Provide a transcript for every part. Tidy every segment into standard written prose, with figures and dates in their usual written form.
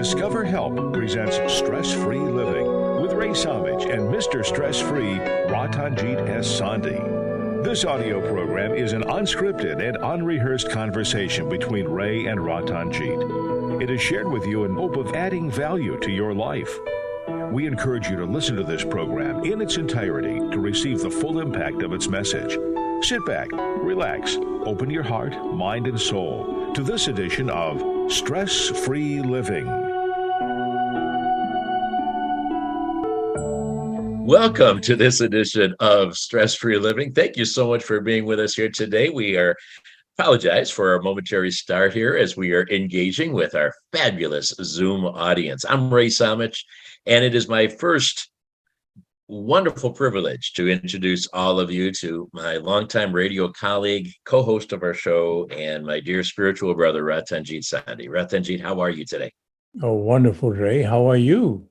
Discover Help presents Stress-Free Living with Ray Samich and Mr. Stress-Free Ratanjit S. Sandhi. This audio program is an unscripted and unrehearsed conversation between Ray and Ratanjit. It is shared with you in hope of adding value to your life. We encourage you to listen to this program in its entirety to receive the full impact of its message. Sit back, relax, open your heart, mind, and soul to this edition of Stress-Free Living. Welcome to this edition of Stress-Free Living. Thank you so much for being with us here today. Apologize for our momentary start here as we are engaging with our fabulous Zoom audience. I'm Ray Samich, and it is my first wonderful privilege to introduce all of you to my longtime radio colleague, co-host of our show, and my dear spiritual brother, Ratanjit Sandhi. Ratanjit, how are you today? Oh, wonderful, Ray. How are you?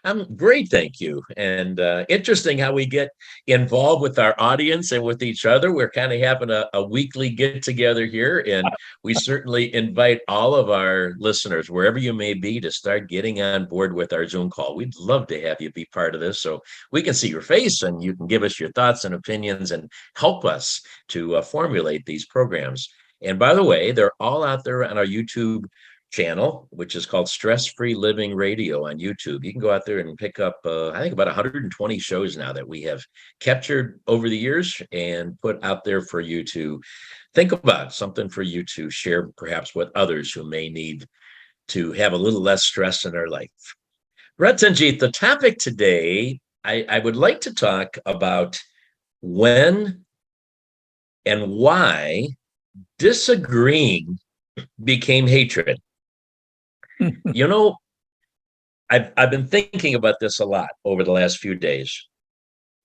I'm great, thank you. And interesting how we get involved with our audience and with each other. We're kind of having a weekly get together here, and we certainly invite all of our listeners, wherever you may be, to start getting on board with our Zoom call. We'd love to have you be part of this so we can see your face and you can give us your thoughts and opinions and help us to formulate these programs. And by the way, they're all out there on our YouTube channel, which is called Stress-Free Living Radio on YouTube. You can go out there and pick up, I think, about 120 shows now that we have captured over the years and put out there for you to think about, something for you to share perhaps with others who may need to have a little less stress in their life. Ratanjit, the topic today, I would like to talk about when and why disagreeing became hatred. You know, I've been thinking about this a lot over the last few days.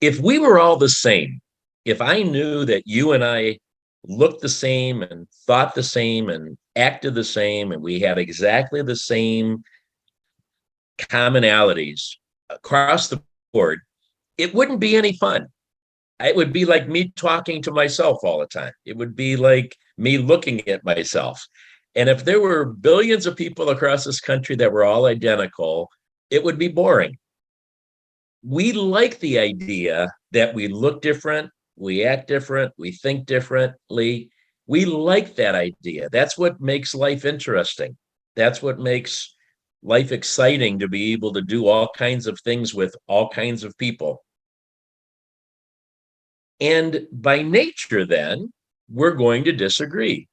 If we were all the same, if I knew that you and I looked the same and thought the same and acted the same, and we had exactly the same commonalities across the board, it wouldn't be any fun. It would be like me talking to myself all the time. It would be like me looking at myself. And if there were billions of people across this country that were all identical, it would be boring. We like the idea that we look different, we act different, we think differently. We like that idea. That's what makes life interesting. That's what makes life exciting, to be able to do all kinds of things with all kinds of people. And by nature, then, we're going to disagree.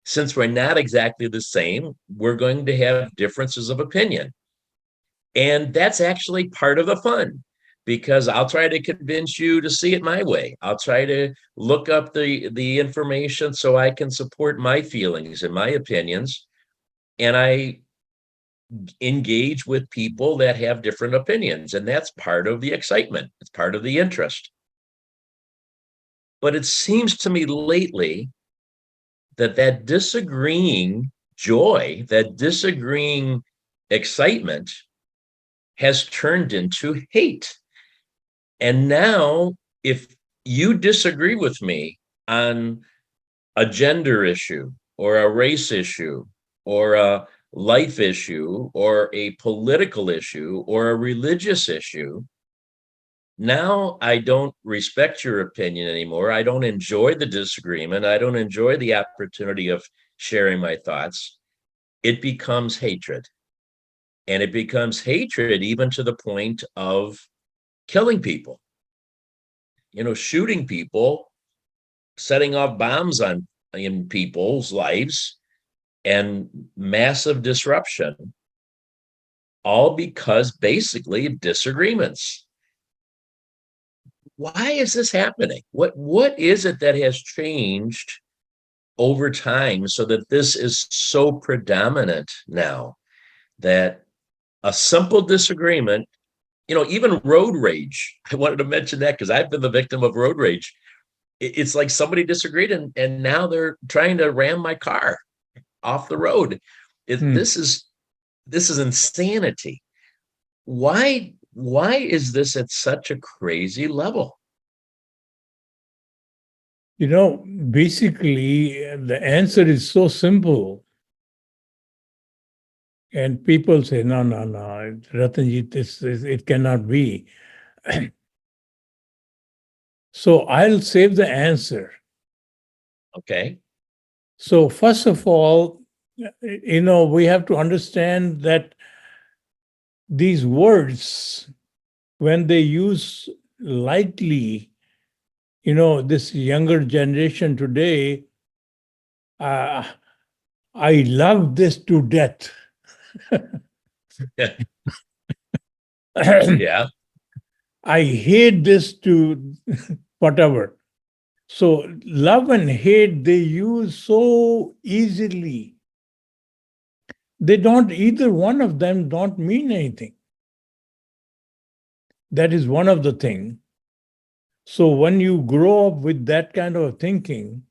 Since we're not exactly the same, we're going to have differences of opinion. And that's actually part of the fun, because I'll try to convince you to see it my way. I'll try to look up the information so I can support my feelings and my opinions. And I engage with people that have different opinions. And that's part of the excitement. It's part of the interest. But it seems to me lately that disagreeing joy, that disagreeing excitement has turned into hate. And now, if you disagree with me on a gender issue or a race issue or a life issue or a political issue or a religious issue, now I don't respect your opinion anymore. I don't enjoy the disagreement. I don't enjoy the opportunity of sharing my thoughts. It becomes hatred. And it becomes hatred even to the point of killing people. You know, shooting people, setting off bombs in people's lives, and massive disruption, all because basically of disagreements. Why is this happening? What is it that has changed over time so that this is so predominant now, that a simple disagreement, even road rage? I wanted to mention that because I've been the victim of road rage. It's like somebody disagreed and now they're trying to ram my car off the road. This is insanity. Why is this at such a crazy level? Basically, the answer is so simple. And people say, no, no, no, Ratanjit, it cannot be. So I'll save the answer. Okay. So first of all, we have to understand that these words, when they use lightly, this younger generation today, uh, I love this to death. Yeah. I hate this to whatever. So love and hate they use so easily. They don't, either one of them don't mean anything. That is one of the thing. So when you grow up with that kind of thinking,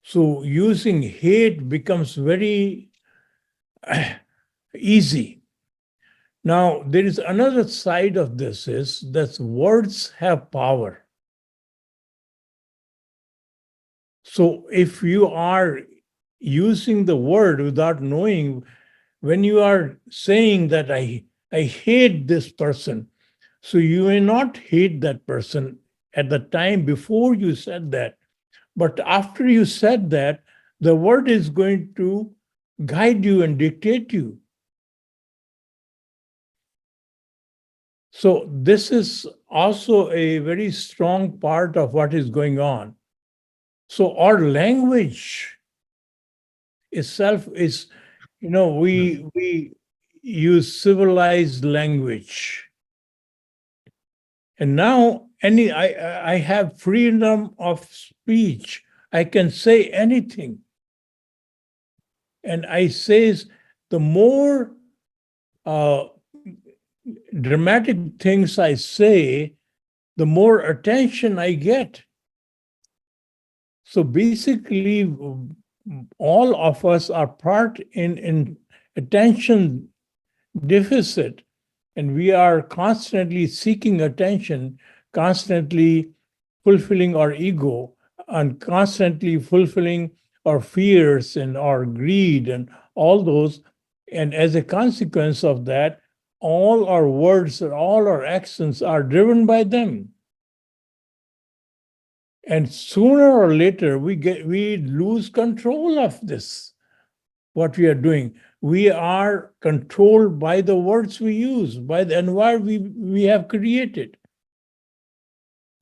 so using hate becomes very easy. Now, there is another side of this is that words have power. So if you are using the word without knowing, when you are saying that I hate this person, so you may not hate that person at the time before you said that. But after you said that, the word is going to guide you and dictate you. So this is also a very strong part of what is going on. So our language itself is, we use civilized language. And now I have freedom of speech. I can say anything. And I says the more dramatic things I say, the more attention I get. So basically, all of us are part in attention deficit, and we are constantly seeking attention, constantly fulfilling our ego, and constantly fulfilling our fears and our greed and all those. And as a consequence of that, all our words and all our actions are driven by them. And sooner or later, we lose control of this, what we are doing. We are controlled by the words we use, by the environment we have created.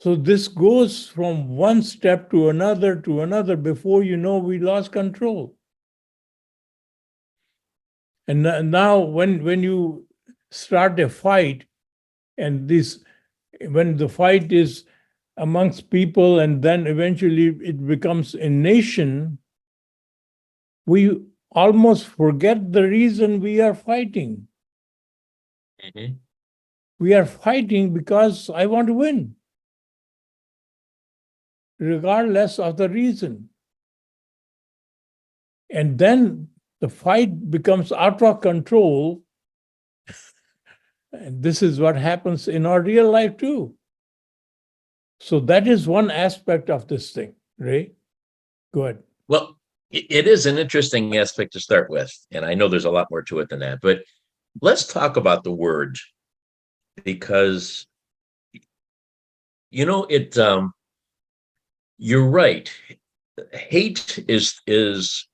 So this goes from one step to another before you know we lost control. And now when you start a fight, and this when the fight is amongst people and then eventually it becomes a nation, we almost forget the reason we are fighting. Mm-hmm. We are fighting because I want to win, regardless of the reason. And then the fight becomes out of control. And this is what happens in our real life too. So that is one aspect of this thing. Ray, go ahead. Well, it is an interesting aspect to start with, and I know there's a lot more to it than that, but let's talk about the word, because you're right. Hate is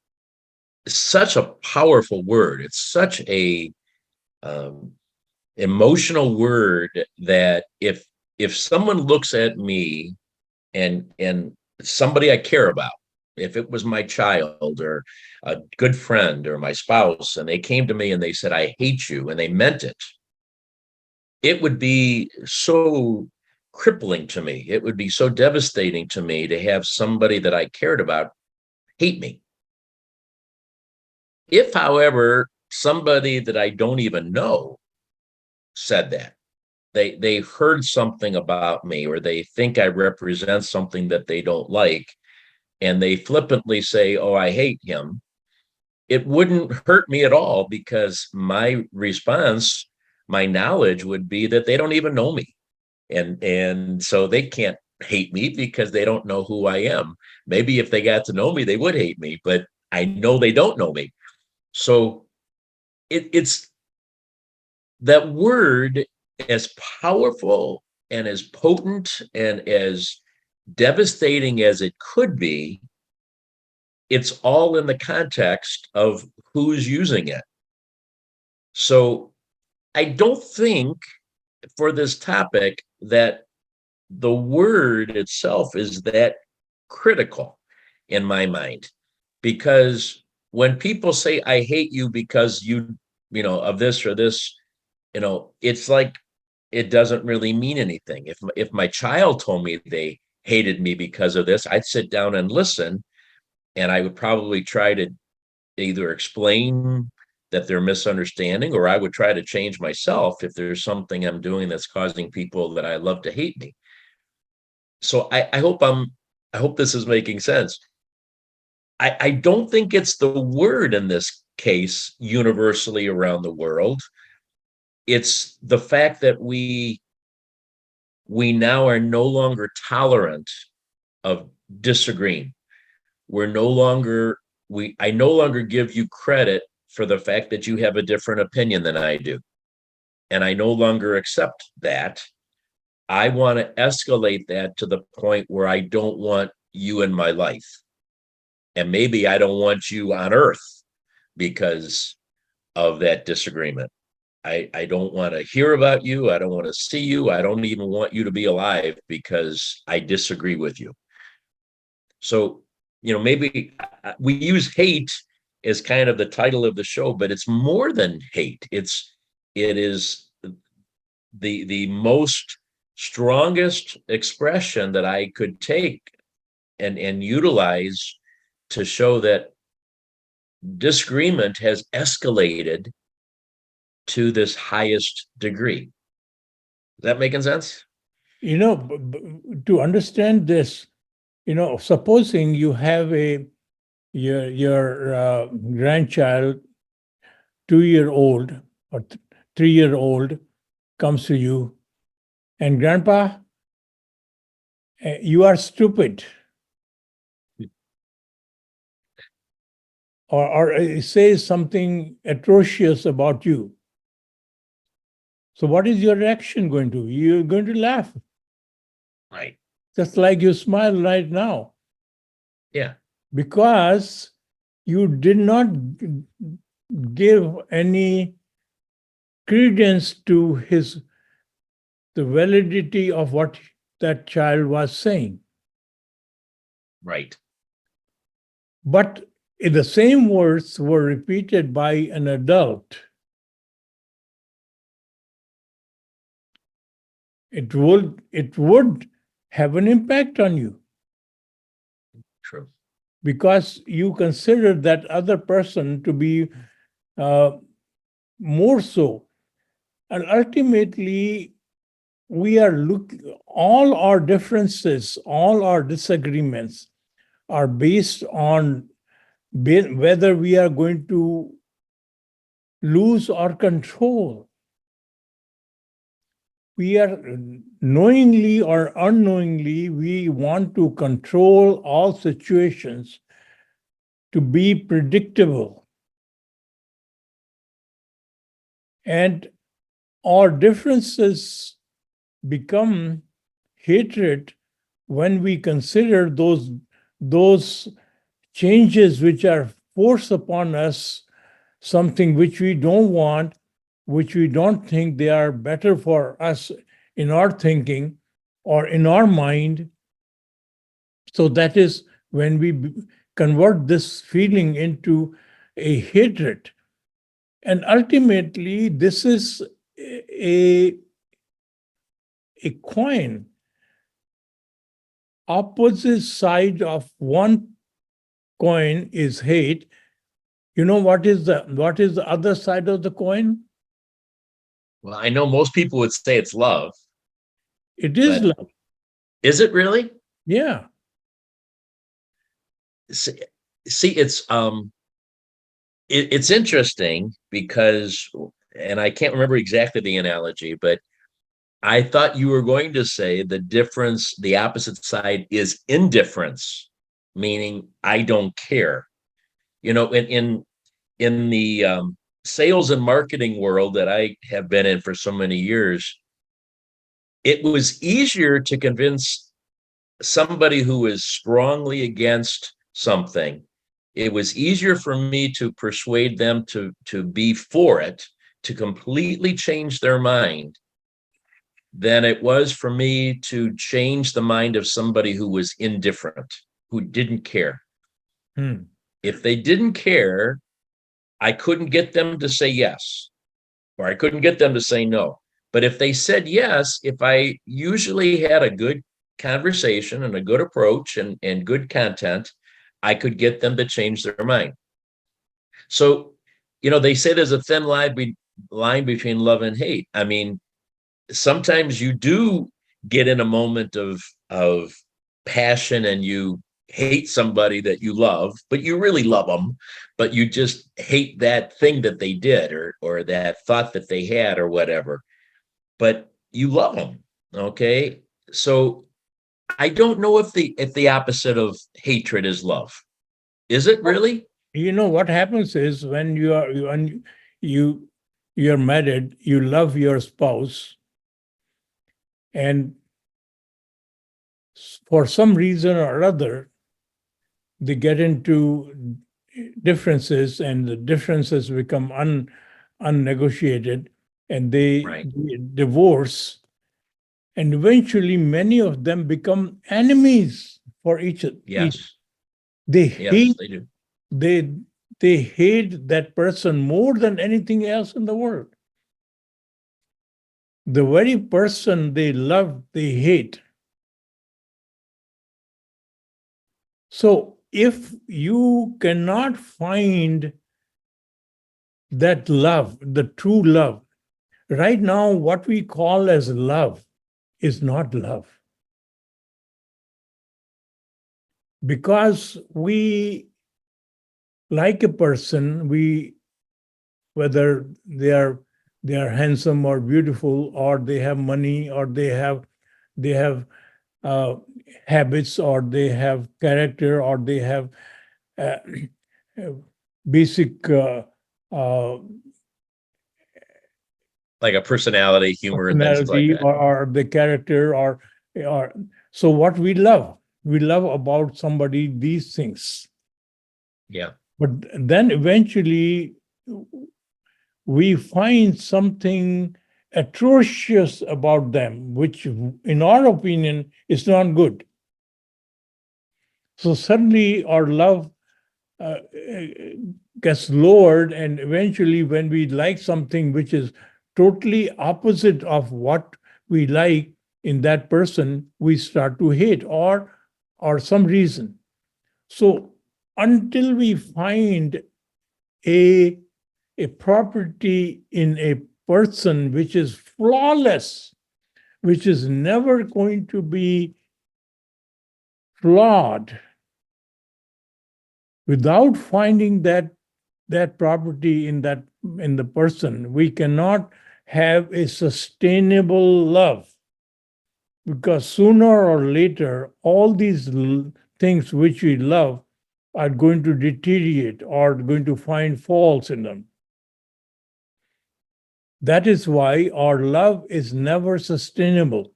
such a powerful word. It's such a emotional word that if someone looks at me and somebody I care about, if it was my child or a good friend or my spouse, and they came to me and they said, I hate you, and they meant it, it would be so crippling to me. It would be so devastating to me to have somebody that I cared about hate me. If, however, somebody that I don't even know said that, they heard something about me, or they think I represent something that they don't like, and they flippantly say, oh, I hate him, it wouldn't hurt me at all, because my response, my knowledge would be that they don't even know me. And so they can't hate me because they don't know who I am. Maybe if they got to know me, they would hate me, but I know they don't know me. So it's that word, as powerful and as potent and as devastating as it could be, it's all in the context of who's using it. So I don't think for this topic that the word itself is that critical in my mind, because when people say I hate you because you know of this or this, it's like it doesn't really mean anything. If my child told me they hated me because of this, I'd sit down and listen, and I would probably try to either explain that they're misunderstanding, or I would try to change myself if there's something I'm doing that's causing people that I love to hate me. So I hope this is making sense. I don't think it's the word in this case universally around the world. It's the fact that we now are no longer tolerant of disagreeing. We're no longer I no longer give you credit for the fact that you have a different opinion than I do. And I no longer accept that. I want to escalate that to the point where I don't want you in my life. And maybe I don't want you on earth because of that disagreement. I don't want to hear about you. I don't want to see you. I don't even want you to be alive because I disagree with you. So, maybe we use hate as kind of the title of the show, but it's more than hate. It is the most strongest expression that I could take and utilize to show that disagreement has escalated to this highest degree. Is that making sense? To understand this, supposing you have your grandchild, 2-year-old or 3-year-old, comes to you, and Grandpa, you are stupid, or says something atrocious about you. So what is your reaction going to be? You're going to laugh. Right. Just like you smile right now. Yeah. Because you did not give any credence to the validity of what that child was saying. Right. But if the same words were repeated by an adult, it would have an impact on you. True. Because you consider that other person to be more so. And ultimately, we are all our differences, all our disagreements are based on whether we are going to lose our control. We are knowingly or unknowingly, we want to control all situations to be predictable. And our differences become hatred when we consider those changes which are forced upon us, something which we don't want, which we don't think they are better for us in our thinking or in our mind. So that is when we convert this feeling into a hatred. And ultimately, this is a coin. Opposite side of one coin is hate. You know what is the other side of the coin? Well, I know most people would say it's love. It is but love. Is it really? Yeah. See, it's interesting because, and I can't remember exactly the analogy, but I thought you were going to say the opposite side is indifference, meaning I don't care. In the sales and marketing world that I have been in for so many years, it was easier to convince somebody who is strongly against something. It was easier for me to persuade them to be for it, to completely change their mind, than it was for me to change the mind of somebody who was indifferent, who didn't care. If they didn't care, I couldn't get them to say yes, or I couldn't get them to say no. But if they said yes, if I usually had a good conversation and a good approach and good content, I could get them to change their mind. So, they say there's a thin line between love and hate. I mean, sometimes you do get in a moment of passion and you hate somebody that you love, but you really love them, but you just hate that thing that they did or that thought that they had or whatever. But you love them. Okay. So I don't know if the opposite of hatred is love. Is it really? What happens is when you're married, you love your spouse, and for some reason or other, they get into differences, and the differences become unnegotiated, and Right. they divorce, and eventually many of them become enemies for each. Yes. They Yes, hate they do. they they hate that person more than anything else in the world. The very person they love, they hate. So if you cannot find that love, the true love, right now, what we call as love is not love. Because we like a person, whether they are handsome or beautiful, or they have money, or they have uh, habits, or they have character, or they have uh, basic uh, Like a personality, humor, and things like personality, that. or the character, or so what we love about somebody these things. Yeah. But then eventually we find something atrocious about them, which in our opinion is not good. So suddenly our love uh, gets lowered, and eventually when we like something which is totally opposite of what we like in that person, we start to hate, or some reason. So until we find a a property in a person which is flawless, which is never going to be flawed, without finding that property in the person, we cannot have a sustainable love, because sooner or later all these things which we love are going to deteriorate or going to find faults in them. That is why our love is never sustainable,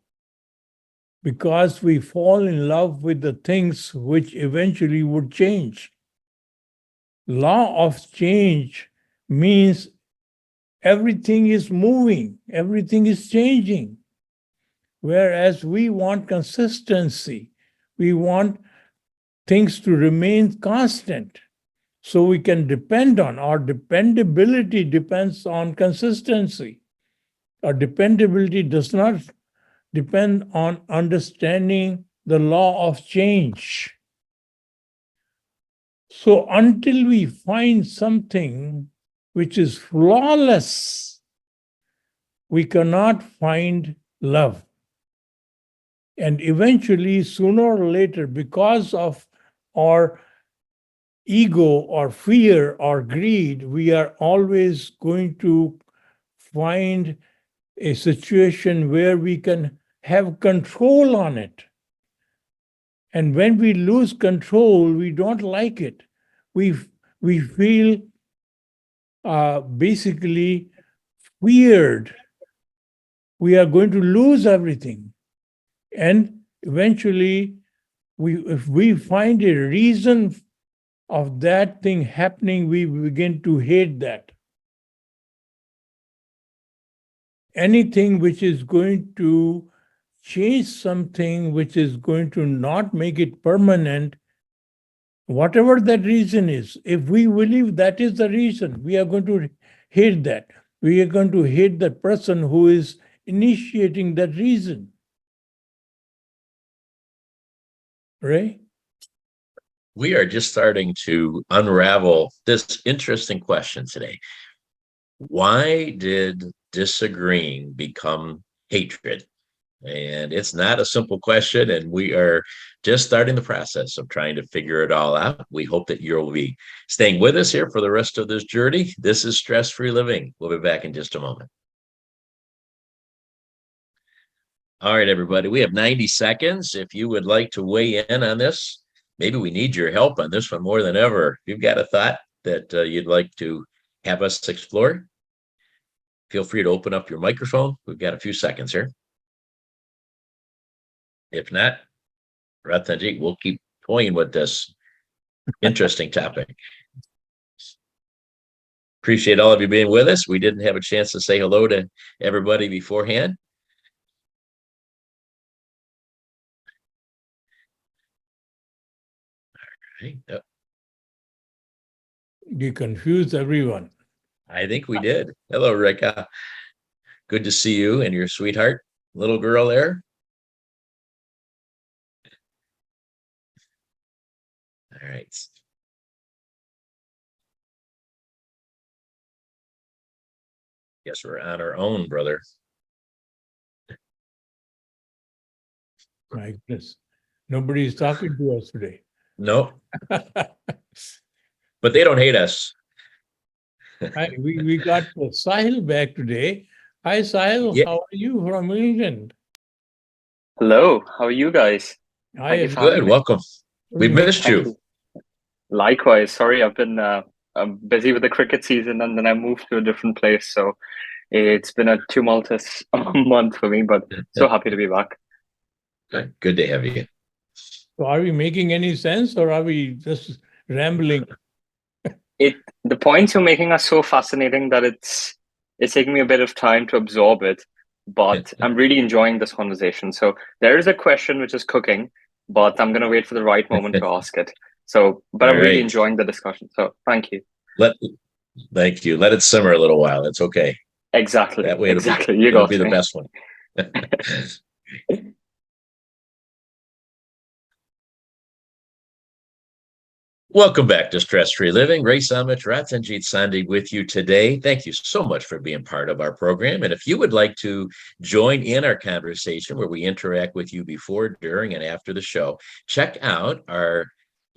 because we fall in love with the things which eventually would change. Law of change means everything is moving, everything is changing. Whereas we want consistency, we want things to remain constant. So we can depend on, our dependability depends on consistency. Our dependability does not depend on understanding the law of change. So until we find something which is flawless, we cannot find love. And eventually, sooner or later, because of our ego or fear or greed, we are always going to find a situation where we can have control on it. And when we lose control, we don't like it. We, we feel basically feared we are going to lose everything. And eventually, if we find a reason of that thing happening, we begin to hate that. Anything which is going to change something, which is going to not make it permanent, whatever that reason is, if we believe that is the reason, we are going to hate that. We are going to hate the person who is initiating that reason. Right? We are just starting to unravel this interesting question today. Why did disagreeing become hatred? And it's not a simple question, and we are just starting the process of trying to figure it all out. We hope that you'll be staying with us here for the rest of this journey. This is Stress Free Living. We'll be back in just a moment. All right, everybody, we have 90 seconds. If you would like to weigh in on this, maybe we need your help on this one more than ever. If you've got a thought that you'd like to have us explore, feel free to open up your microphone. We've got a few seconds here. If not, Ratanjit, we'll keep toying with this interesting topic. Appreciate all of you being with us. We didn't have a chance to say hello to everybody beforehand. All right. You confused everyone. I think we did. Hello, Rika. Good to see you and your sweetheart, little girl there. All right. Guess we're on our own, brother. My goodness. Nobody's talking to us today. No, but they don't hate us. We got Sahil back today. Hi, Sahil. Yeah. How are you from England? Hello, how are you guys? Hi, Thank you for Good. having me. Welcome. We missed Thank you. you. Likewise, sorry, I've been I'm busy with the cricket season and then I moved to a different place. So it's been a tumultuous month for me, but so happy to be back. Good to have you. So are we making any sense or are we just rambling? The points you're making are so fascinating that it's taking me a bit of time to absorb it, but I'm really enjoying this conversation. So there is a question which is cooking, but I'm gonna wait for the right moment to ask it. So, but All I'm really right. enjoying the discussion. So thank you. Thank you. Let it simmer a little while. It's okay. Exactly. That way Exactly. You it'll got be the me. best one. Welcome back to Stress Free Living. Ray Samich, Ratanjit Sandhi with you today. Thank you so much for being part of our program. And if you would like to join in our conversation where we interact with you before, during, and after the show, check out our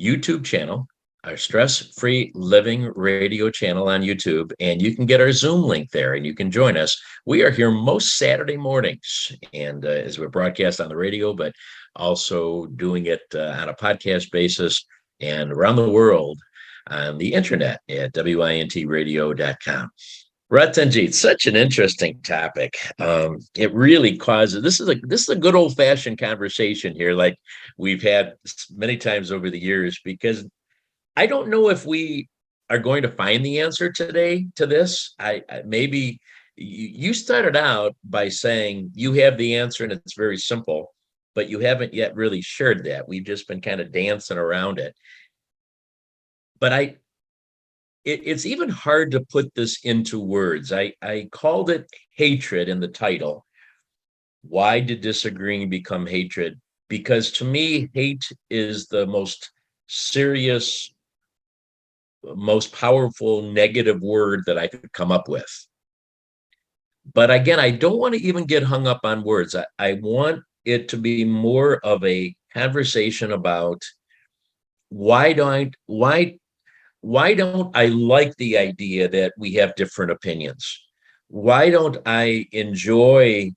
YouTube channel, our Stress Free Living radio channel on YouTube, and you can get our Zoom link there and you can join us. We are here most Saturday mornings, and as we're broadcast on the radio, but also doing it on a podcast basis and around the world on the internet at wintradio.com. Ratanjit, such an interesting topic. It really causes this is a good old fashioned conversation here, like we've had many times over the years, because I don't know if we are going to find the answer today to this. I maybe you started out by saying you have the answer and it's very simple, but you haven't yet really shared that. We've just been kind of dancing around it. But it's even hard to put this into words. I called it hatred in the title. Why did disagreeing become hatred? Because to me, hate is the most serious, most powerful negative word that I could come up with. But again, I don't want to even get hung up on words. I want it to be more of a conversation about why don't I like the idea that we have different opinions? Why don't I enjoy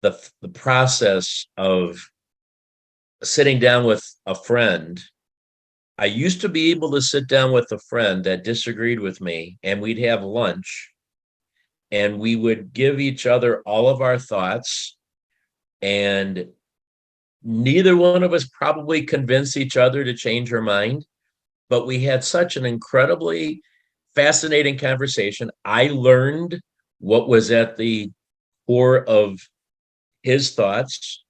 the process of sitting down with a friend I used to be able to sit down with a friend that disagreed with me, and we'd have lunch, and we would give each other all of our thoughts, and neither one of us probably convinced each other to change her mind, but we had such an incredibly fascinating conversation. I learned what was at the core of his thoughts.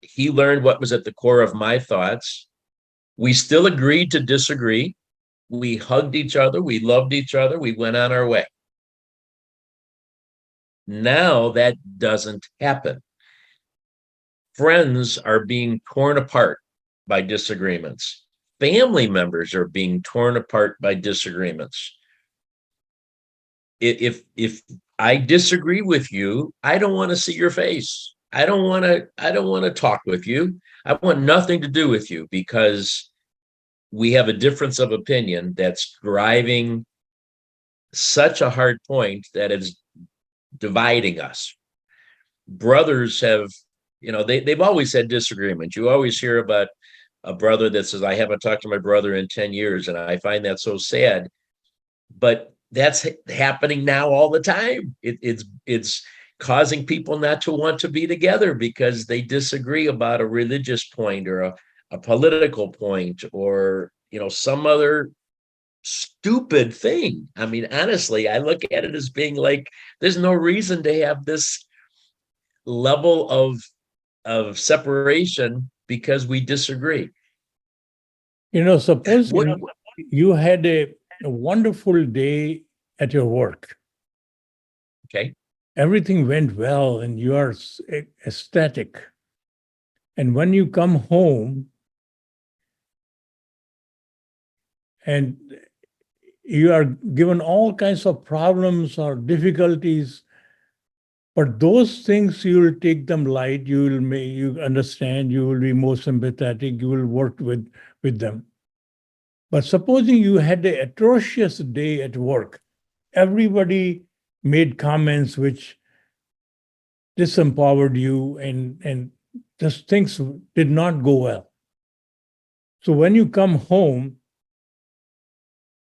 He learned what was at the core of my thoughts. We still agreed to disagree. We hugged each other. We loved each other. We went on our way. Now that doesn't happen. Friends are being torn apart by disagreements. Family members are being torn apart by disagreements. If I disagree with you, I don't want to see your face. I don't want to talk with you. I want nothing to do with you because we have a difference of opinion that's driving such a hard point that is dividing us. Brothers have, they've always had disagreements. You always hear about a brother that says, I haven't talked to my brother in 10 years, and I find that so sad. But that's happening now all the time. It's causing people not to want to be together because they disagree about a religious point or a political point or some other stupid thing. I mean, honestly, I look at it as being like there's no reason to have this level of separation because we disagree. Suppose you had a wonderful day at your work. Okay. Everything went well and you are ecstatic. And when you come home and you are given all kinds of problems or difficulties, but those things you will take them light, you understand, you will be more sympathetic, you will work with them. But supposing you had an atrocious day at work, everybody made comments which disempowered you and just things did not go well. So when you come home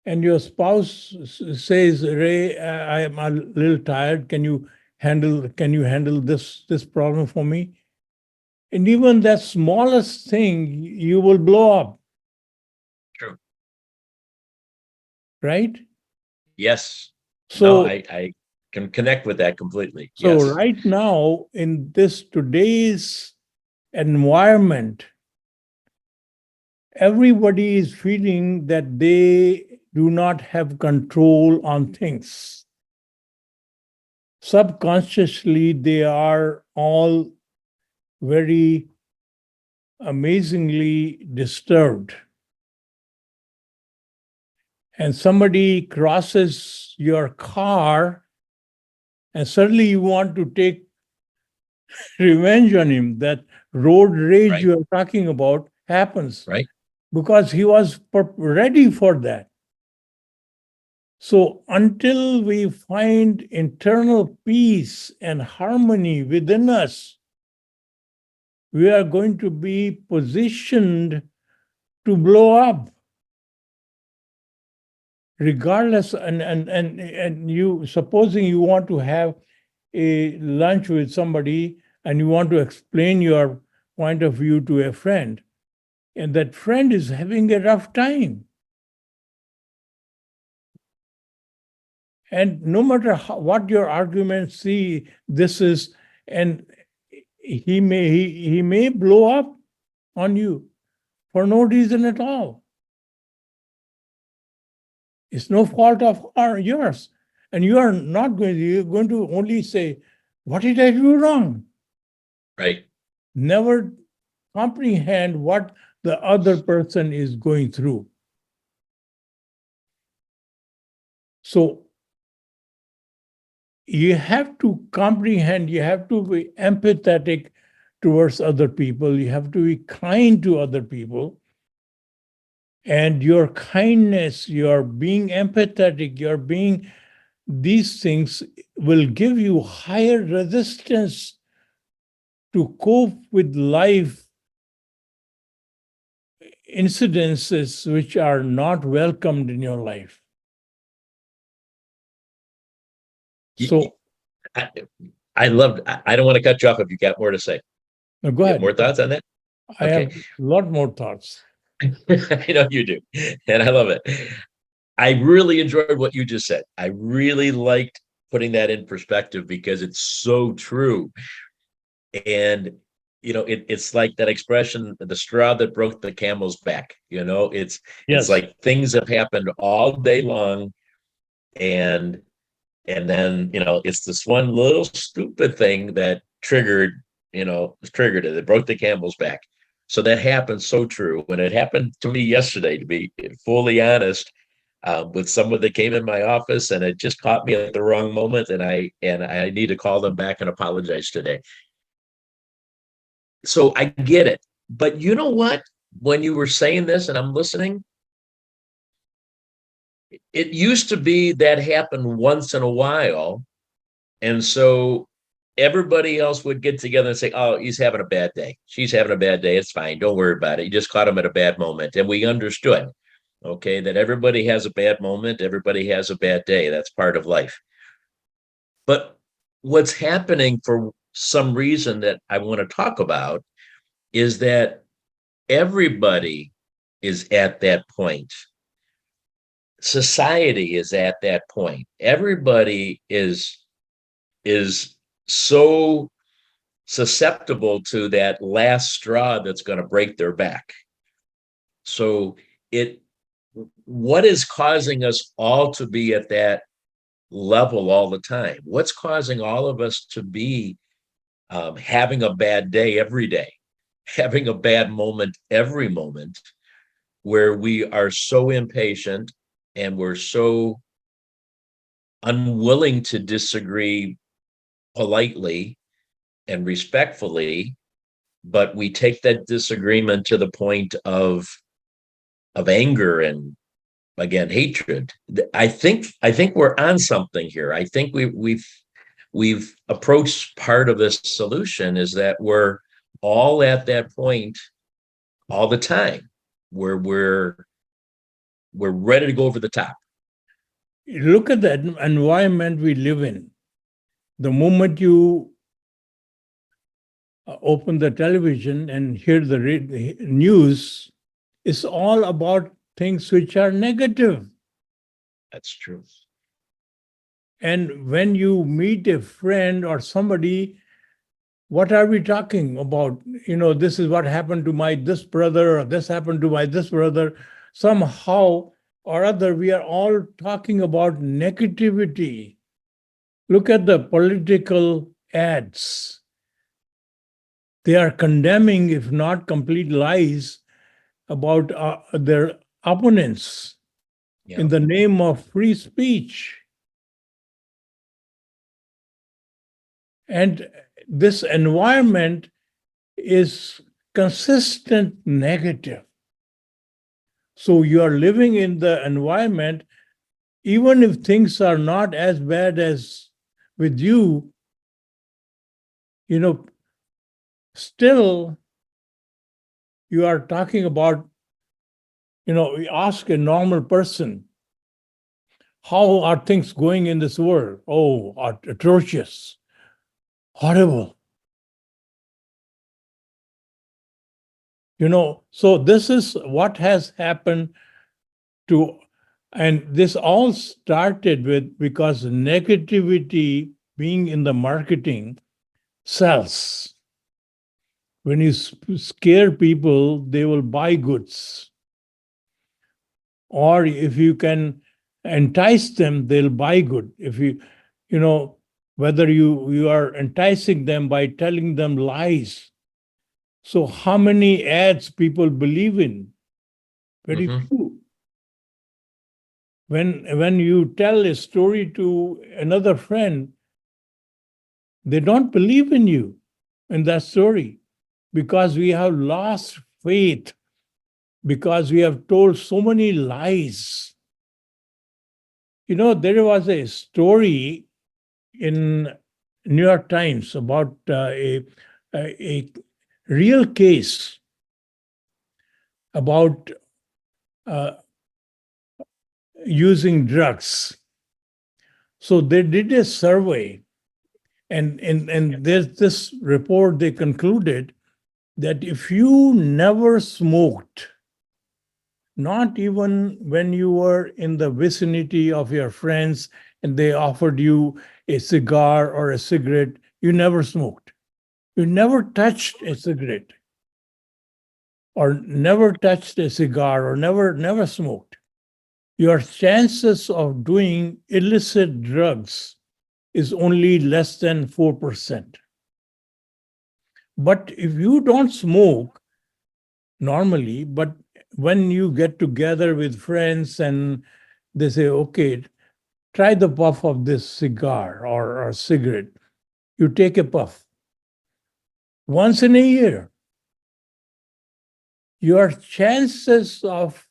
and your spouse says, Ray, I am a little tired, can you handle this problem for me? And even that smallest thing, you will blow up. True. Right? Yes. So I can connect with that completely. So yes. Right now, in this today's environment, everybody is feeling that they do not have control on things. Subconsciously, they are all very amazingly disturbed. And somebody crosses your car, and suddenly you want to take revenge on him. That road rage Right. you are talking about happens. Right. Because he was ready for that. So until we find internal peace and harmony within us, we are going to be positioned to blow up. Regardless, and you, supposing you want to have a lunch with somebody and you want to explain your point of view to a friend, and that friend is having a rough time. And no matter what your arguments see, this is, and he may blow up on you for no reason at all. It's no fault of yours. And you're going to only say, what did I do wrong? Right. Never comprehend what the other person is going through. So you have to comprehend, you have to be empathetic towards other people, you have to be kind to other people. And your kindness, your being empathetic, your being, these things will give you higher resistance to cope with life incidences which are not welcomed in your life. So I don't want to cut you off if you got more to say. no, go You have ahead. more thoughts on that? I have a lot more thoughts. I know you do, and I love it. I really enjoyed what you just said. I really liked putting that in perspective because it's so true. And it's like that expression, the straw that broke the camel's back. It's Yes. like things have happened all day long, and then it's this one little stupid thing that triggered it. It broke the camel's back. So that happened. So true. When it happened to me yesterday, to be fully honest, with someone that came in my office, and it just caught me at the wrong moment, and I need to call them back and apologize today. So I get it. But you know what? When you were saying this and I'm listening, it used to be that happened once in a while. And so everybody else would get together and say, oh, he's having a bad day. She's having a bad day. It's fine. Don't worry about it. You just caught him at a bad moment. And we understood, okay, that everybody has a bad moment. Everybody has a bad day. That's part of life. But what's happening for some reason that I want to talk about is that everybody is at that point. Society is at that point. Everybody is so susceptible to that last straw that's going to break their back. So what is causing us all to be at that level all the time? What's causing all of us to be having a bad day every day, having a bad moment every moment, where we are so impatient and we're so unwilling to disagree politely and respectfully, but we take that disagreement to the point of anger and, again, hatred. I think we're on something here. I think we've approached part of this solution, is that we're all at that point all the time, where we're ready to go over the top. Look at the environment we live in. The moment you open the television and hear the news, it's all about things which are negative. That's true. And when you meet a friend or somebody, what are we talking about? This is what happened to my this brother, or this happened to my this brother. Somehow or other, we are all talking about negativity. Look at the political ads. They are condemning, if not complete lies, about their opponents in the name of free speech. And this environment is consistent negative. So you are living in the environment, even if things are not as bad as with you, still you are talking about, we ask a normal person, how are things going in this world? Oh, atrocious, horrible. So this is what has happened and this all started with, because negativity being in the marketing sells. When you scare people, they will buy goods. Or if you can entice them, they'll buy good. If whether you are enticing them by telling them lies. So how many ads people believe in? Very few. When you tell a story to another friend, they don't believe in you in that story, because we have lost faith, because we have told so many lies. There was a story in New York Times about a real case. about using drugs. So they did a survey, and there's this report they concluded that if you never smoked, not even when you were in the vicinity of your friends and they offered you a cigar or a cigarette, you never smoked. You never touched a cigarette or never touched a cigar or never smoked. Your chances of doing illicit drugs is only less than 4%. But if you don't smoke normally, but when you get together with friends and they say, okay, try the puff of this cigar or cigarette, you take a puff once in a year, your chances of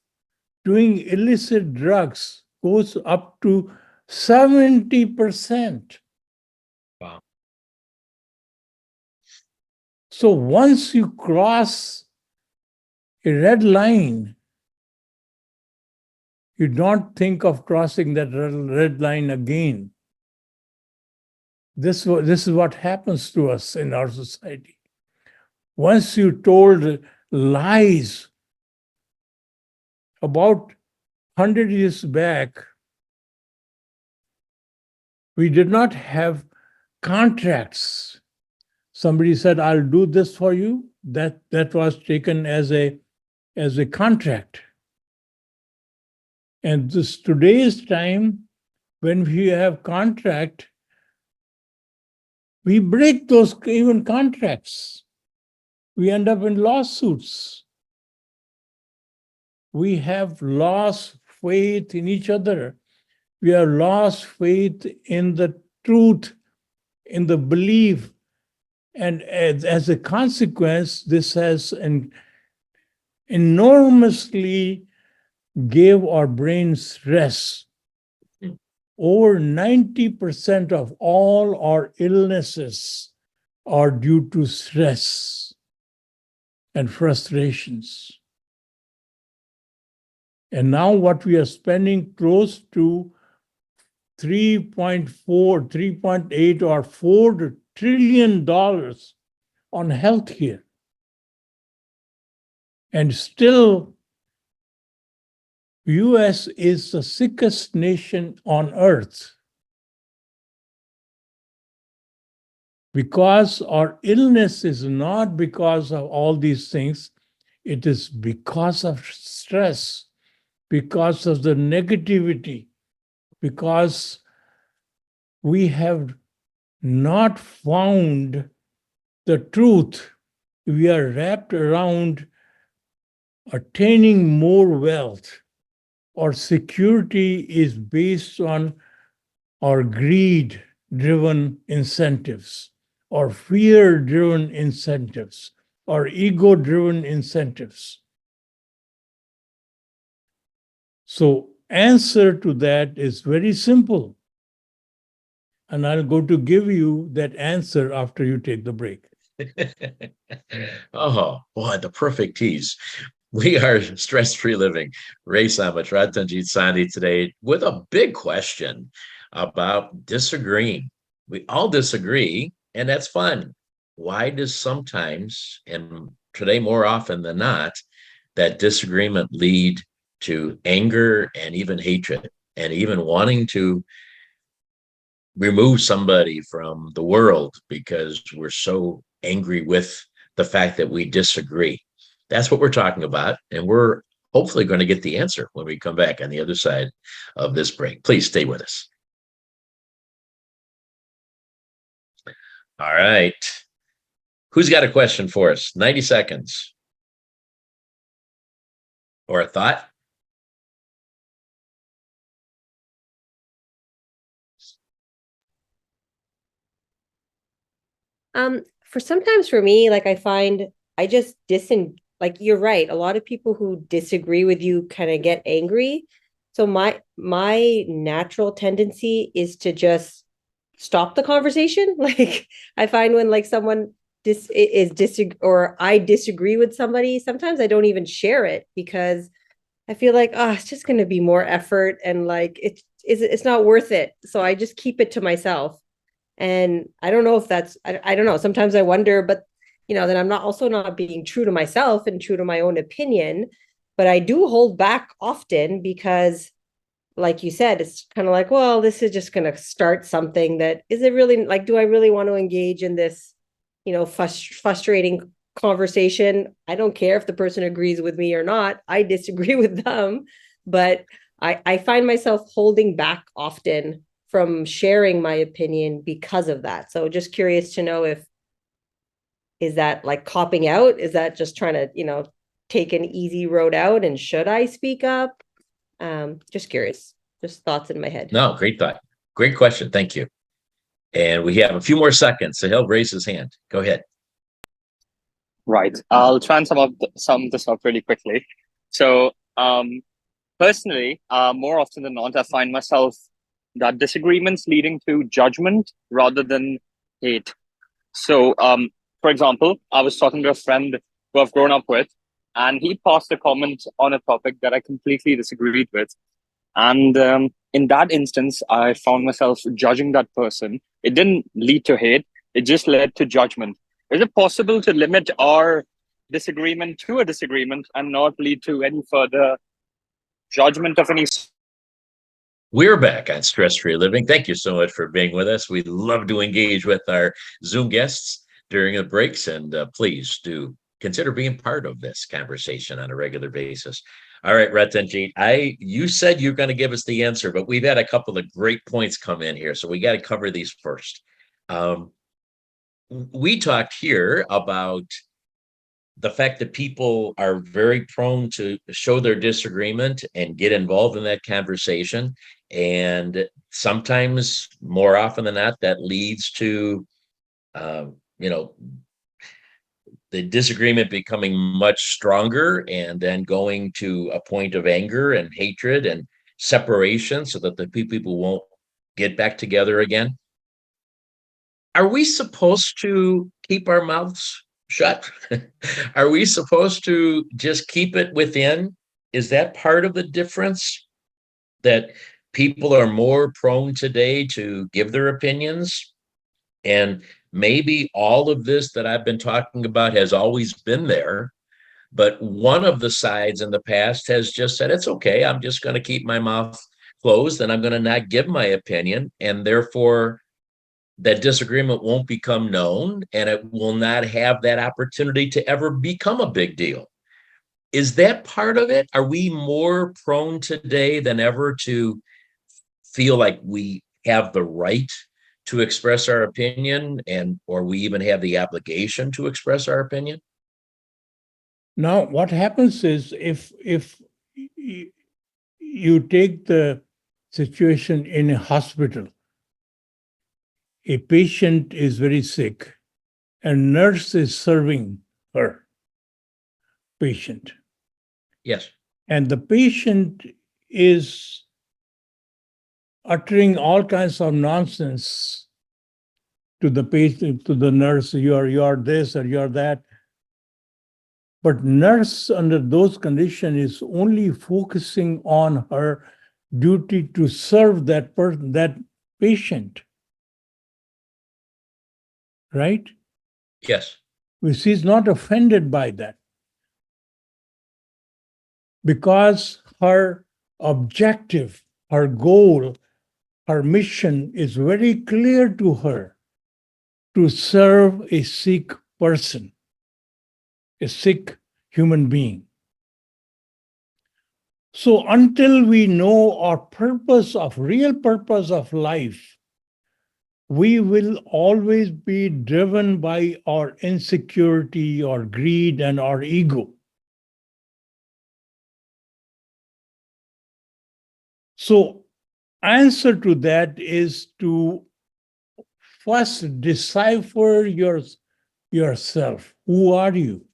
doing illicit drugs goes up to 70%. Wow. So once you cross a red line, you don't think of crossing that red line again. This is what happens to us in our society. Once you told lies about 100 years back, we did not have contracts. Somebody said, I'll do this for you. That was taken as a contract. And today's time, when we have contract, we break those even contracts. We end up in lawsuits. We have lost faith in each other. We have lost faith in the truth, in the belief. And as a consequence, this has enormously gave our brains stress. Over 90% of all our illnesses are due to stress and frustrations. And now what we are spending close to 3.4, 3.8 or $4 trillion on healthcare. And still, US is the sickest nation on earth because our illness is not because of all these things. It is because of stress, because of the negativity, because we have not found the truth. We are wrapped around attaining more wealth. Our security is based on our greed-driven incentives, or fear-driven incentives, or ego-driven incentives. So answer to that is very simple. And I'll go to give you that answer after you take the break. Oh, boy, the perfect tease. We are Stress-Free Living. Ray Samich, Ratanjit Sandhi today with a big question about disagreeing. We all disagree, and that's fun. Why does sometimes, and today more often than not, that disagreement lead to anger and even hatred, and even wanting to remove somebody from the world because we're so angry with the fact that we disagree? That's what we're talking about, and we're hopefully going to get the answer when we come back on the other side of this break. Please stay with us. All right. Who's got a question for us? 90 seconds. Or a thought? Sometimes for me, like I find I just like you're right. A lot of people who disagree with you kind of get angry. So my natural tendency is to just stop the conversation. Like I find when like someone or I disagree with somebody, sometimes I don't even share it because I feel like, oh, it's just going to be more effort and like it's not worth it. So I just keep it to myself. And I don't know if I don't know. Sometimes I wonder, but then I'm not being true to myself and true to my own opinion. But I do hold back often because, like you said, it's kind of like, well, this is just going to start something that is it really like, do I really want to engage in this, frustrating conversation? I don't care if the person agrees with me or not. I disagree with them, but I find myself holding back often from sharing my opinion because of that. So just curious to know is that like copping out? Is that just trying to, take an easy road out? And should I speak up? Just curious, just thoughts in my head. No, great thought. Great question. Thank you. And we have a few more seconds. So he'll raise his hand. Go ahead. Right. I'll try and sum this up really quickly. So, personally, more often than not, I find myself that disagreements leading to judgment rather than hate. So, for example, I was talking to a friend who I've grown up with, and he passed a comment on a topic that I completely disagreed with. And in that instance, I found myself judging that person. It didn't lead to hate, it just led to judgment. Is it possible to limit our disagreement to a disagreement and not lead to any further judgment of any? We're back on Stress Free Living. Thank you so much for being with us. We love to engage with our Zoom guests during the breaks, and please do consider being part of this conversation on a regular basis. All right, Ratanjit, you said you're going to give us the answer, but we've had a couple of great points come in here, so we got to cover these first. We talked here about the fact that people are very prone to show their disagreement and get involved in that conversation. And sometimes, more often than not, that leads to, the disagreement becoming much stronger and then going to a point of anger and hatred and separation so that the people won't get back together again. Are we supposed to keep our mouths shut? Are we supposed to just keep it within? Is that part of the difference? That people are more prone today to give their opinions? And maybe all of this that I've been talking about has always been there, but one of the sides in the past has just said, it's okay, I'm just going to keep my mouth closed and I'm going to not give my opinion. And therefore, that disagreement won't become known and it will not have that opportunity to ever become a big deal. Is that part of it? Are we more prone today than ever to feel like we have the right to express our opinion or we even have the obligation to express our opinion? Now, what happens is if you take the situation in a hospital, a patient is very sick, and nurse is serving her patient. Yes. And the patient is uttering all kinds of nonsense to the patient, to the nurse, you're this or you're that. But nurse under those conditions is only focusing on her duty to serve that person, that patient. Right? Yes. She's not offended by that. Because her objective, her goal, her mission is very clear to her to serve a sick person, a sick human being. So until we know our real purpose of life, we will always be driven by our insecurity, our greed, and our ego. So, answer to that is to first decipher yourself. Who are you?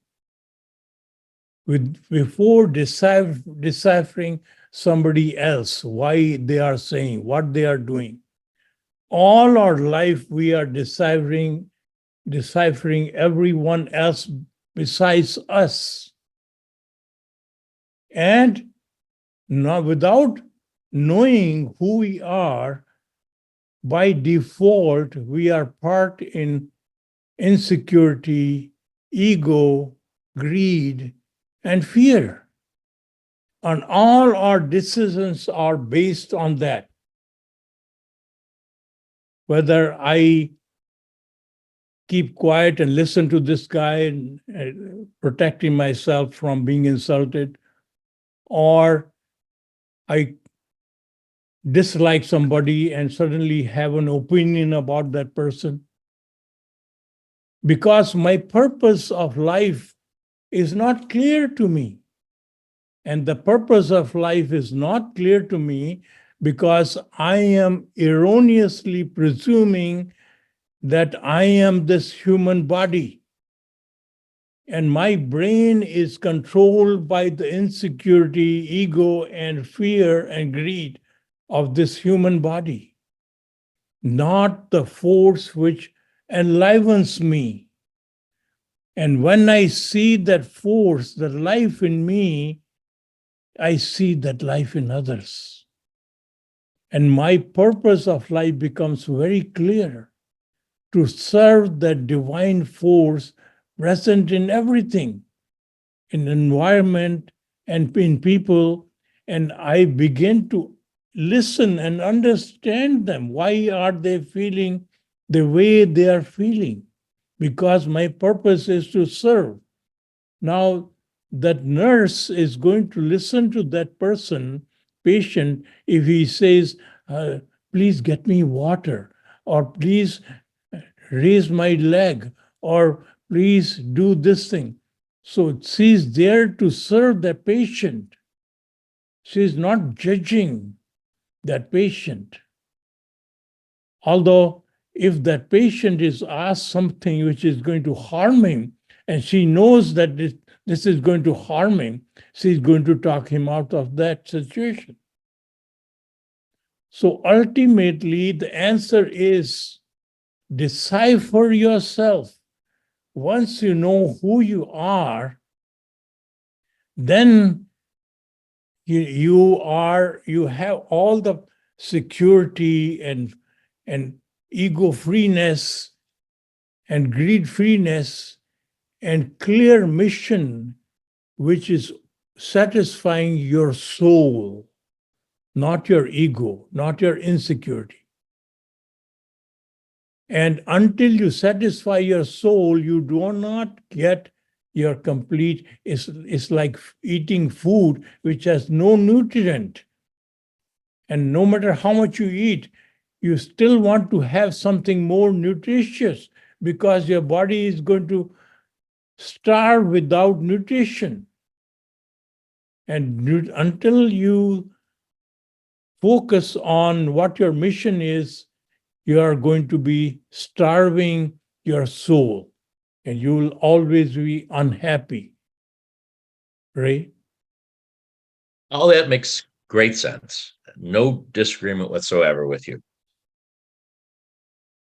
Before deciphering somebody else, why they are saying, what they are doing. All our life, we are deciphering deciphering everyone else besides us. And not without knowing who we are, by default, we are part in insecurity, ego, greed, and fear. And all our decisions are based on that. Whether I keep quiet and listen to this guy and protecting myself from being insulted, or I dislike somebody and suddenly have an opinion about that person. Because my purpose of life is not clear to me. And the purpose of life is not clear to me because I am erroneously presuming that I am this human body. And my brain is controlled by the insecurity, ego, and fear and greed of this human body, not the force which enlivens me. And when I see that force, that life in me, I see that life in others. And my purpose of life becomes very clear: to serve that divine force present in everything, in environment and in people. And I begin to listen and understand them. Why are they feeling the way they are feeling? Because my purpose is to serve. Now, that nurse is going to listen to that person, patient, if he says, please get me water, or please raise my leg, or please do this thing. So she's there to serve the patient. She's not judging that patient. Although if that patient is asked something which is going to harm him, and she knows that this is going to harm him, she's going to talk him out of that situation. So ultimately, the answer is decipher yourself. Once you know who you are, then you have all the security and ego freeness and greed freeness and clear mission, which is satisfying your soul, not your ego, not your insecurity. And until you satisfy your soul, you do not get your complete. It's like eating food which has no nutrient. And no matter how much you eat, you still want to have something more nutritious because your body is going to starve without nutrition. And until you focus on what your mission is, you are going to be starving your soul, and you will always be unhappy. Right? All that makes great sense. No disagreement whatsoever with you.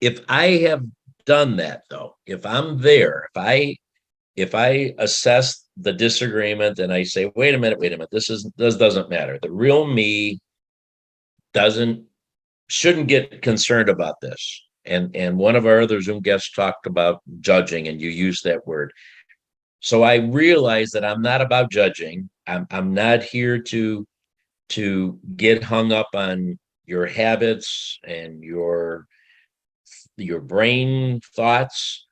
If I have done that, though, if I'm there, if I assess the disagreement and I say, wait a minute, this doesn't matter. The real me shouldn't get concerned about this. And one of our other Zoom guests talked about judging, and you used that word. So I realize that I'm not about judging. I'm not here to get hung up on your habits and your brain thoughts.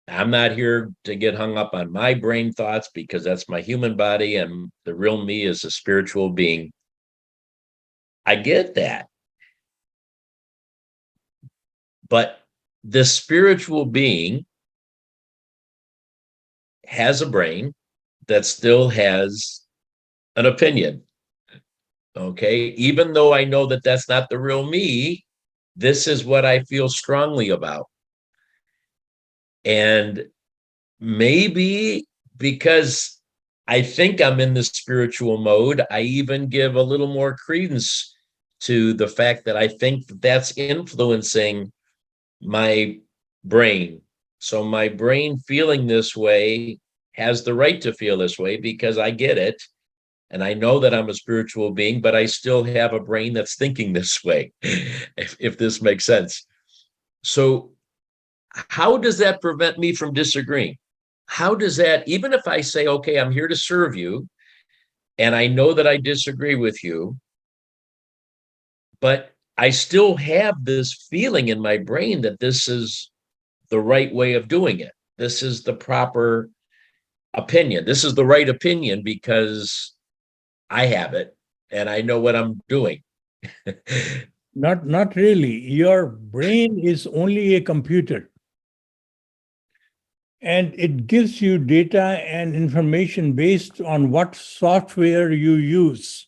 I'm not here to get hung up on my brain thoughts because that's my human body, and the real me is a spiritual being. I get that. But this spiritual being has a brain that still has an opinion. Okay. Even though I know that that's not the real me, this is what I feel strongly about. And maybe because I think I'm in the spiritual mode, I even give a little more credence to the fact that I think that's influencing my brain So my brain feeling this way has the right to feel this way because I get it. And I know that I'm a spiritual being, but I still have a brain that's thinking this way, if this makes sense. So how does that prevent me from disagreeing? How does that, even if I say, okay, I'm here to serve you, and I know that I disagree with you, but I still have this feeling in my brain that this is the right way of doing it. This is the proper opinion. This is the right opinion because I have it and I know what I'm doing. Not really. Your brain is only a computer. And it gives you data and information based on what software you use.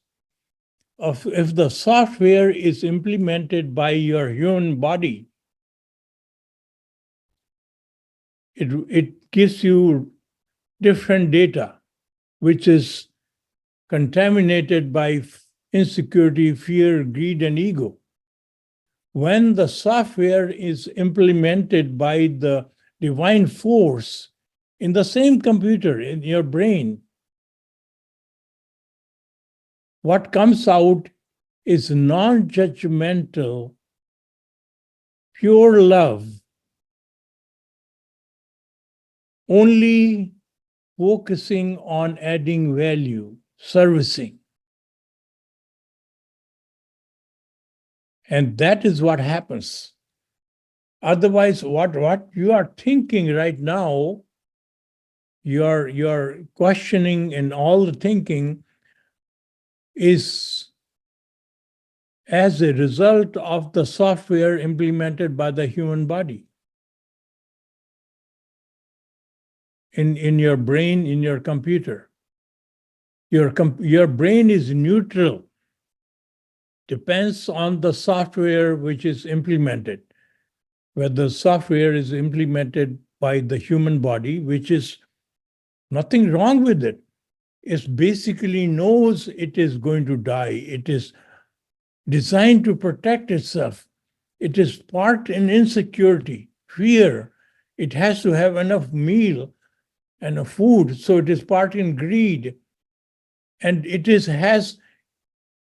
If the software is implemented by your human body, it gives you different data, which is contaminated by insecurity, fear, greed, and ego. When the software is implemented by the divine force in the same computer, in your brain, what comes out is non-judgmental, pure love, only focusing on adding value, servicing. And that is what happens. Otherwise, what you are thinking right now, your questioning and all the thinking is as a result of the software implemented by the human body. In your brain, in your computer. Your brain is neutral. Depends on the software which is implemented. Whether the software is implemented by the human body, which is nothing wrong with it. It basically knows it is going to die. It is designed to protect itself. It is part in insecurity, fear. It has to have enough meal and a food, so it is part in greed. And has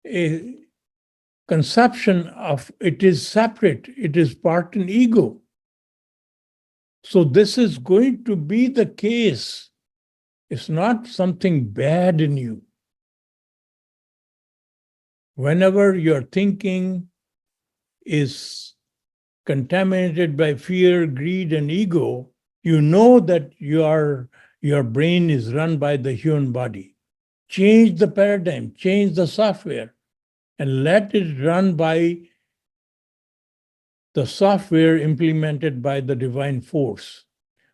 a conception of it is separate, it is part in ego. So this is going to be the case. It's not something bad in you. Whenever your thinking is contaminated by fear, greed, and ego, you know that your brain is run by the human body. Change the paradigm, change the software, and let it run by the software implemented by the divine force,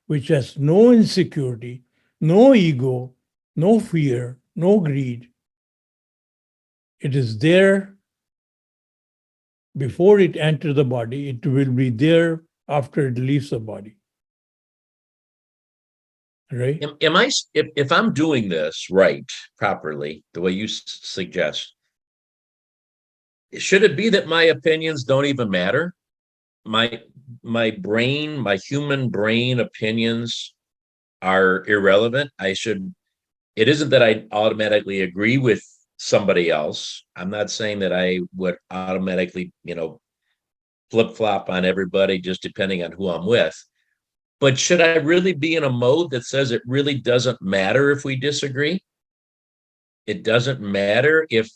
which has no insecurity, no ego, no fear, no greed. It is there before it enters the body. It will be there after it leaves the body. Right? If I'm doing this right, properly, the way you suggest, should it be that my opinions don't even matter? My brain, my human brain opinions are irrelevant. It isn't that I automatically agree with somebody else. I'm not saying that I would automatically, flip-flop on everybody just depending on who I'm with. But should I really be in a mode that says it really doesn't matter if we disagree? It doesn't matter if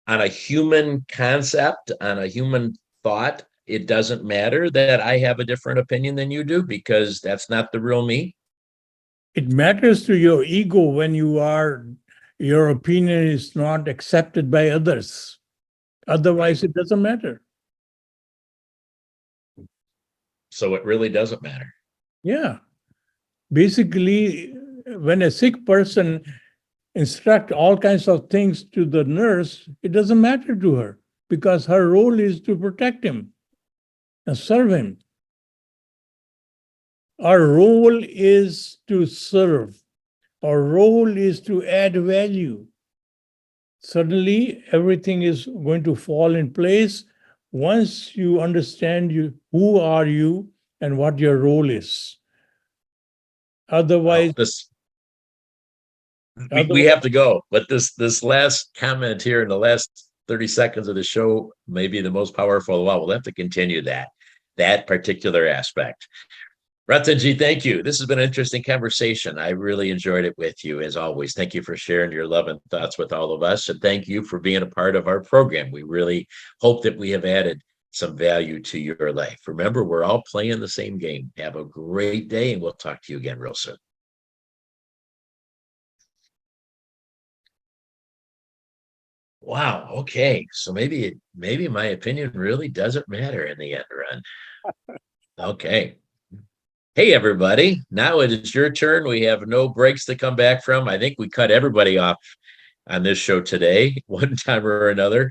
on a human concept, on a human thought, it doesn't matter that I have a different opinion than you do because that's not the real me? It matters to your ego when your opinion is not accepted by others. Otherwise, it doesn't matter. So it really doesn't matter. Yeah. Basically, when a sick person instructs all kinds of things to the nurse, it doesn't matter to her because her role is to protect him and serve him. Our role is to serve. Our role is to add value. Suddenly, everything is going to fall in place once you understand who are you and what your role is. Otherwise, we have to go. But this last comment here in the last 30 seconds of the show may be the most powerful of all. We'll have to continue that particular aspect. Ratanjit, thank you. This has been an interesting conversation. I really enjoyed it with you, as always. Thank you for sharing your love and thoughts with all of us. And thank you for being a part of our program. We really hope that we have added some value to your life. Remember, we're all playing the same game. Have a great day, and we'll talk to you again real soon. Wow. Okay. So maybe my opinion really doesn't matter in the end run. Okay. Hey, everybody. Now it is your turn. We have no breaks to come back from. I think we cut everybody off on this show today, one time or another.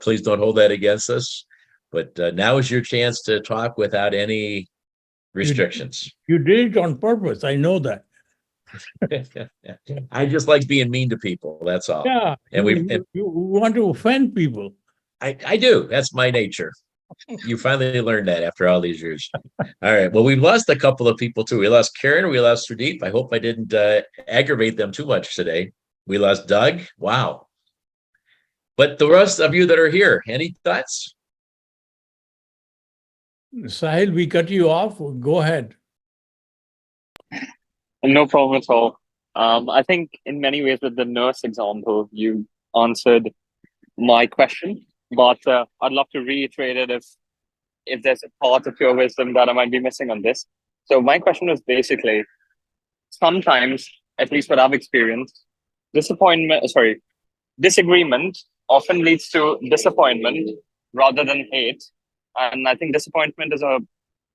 Please don't hold that against us. But now is your chance to talk without any restrictions. You did it on purpose. I know that. I just like being mean to people. That's all. Yeah. And you want to offend people. I do. That's my nature. You finally learned that after all these years. All right. Well, we've lost a couple of people too. We lost Karen. We lost Sudeep. I hope I didn't aggravate them too much today. We lost Doug. Wow. But the rest of you that are here, any thoughts? Sahil, we cut you off. Go ahead. No problem at all. I think in many ways with the nurse example, you answered my question, but I'd love to reiterate it if there's a part of your wisdom that I might be missing on this. So my question was basically, sometimes, at least what I've experienced, disagreement often leads to disappointment rather than hate. And I think disappointment is a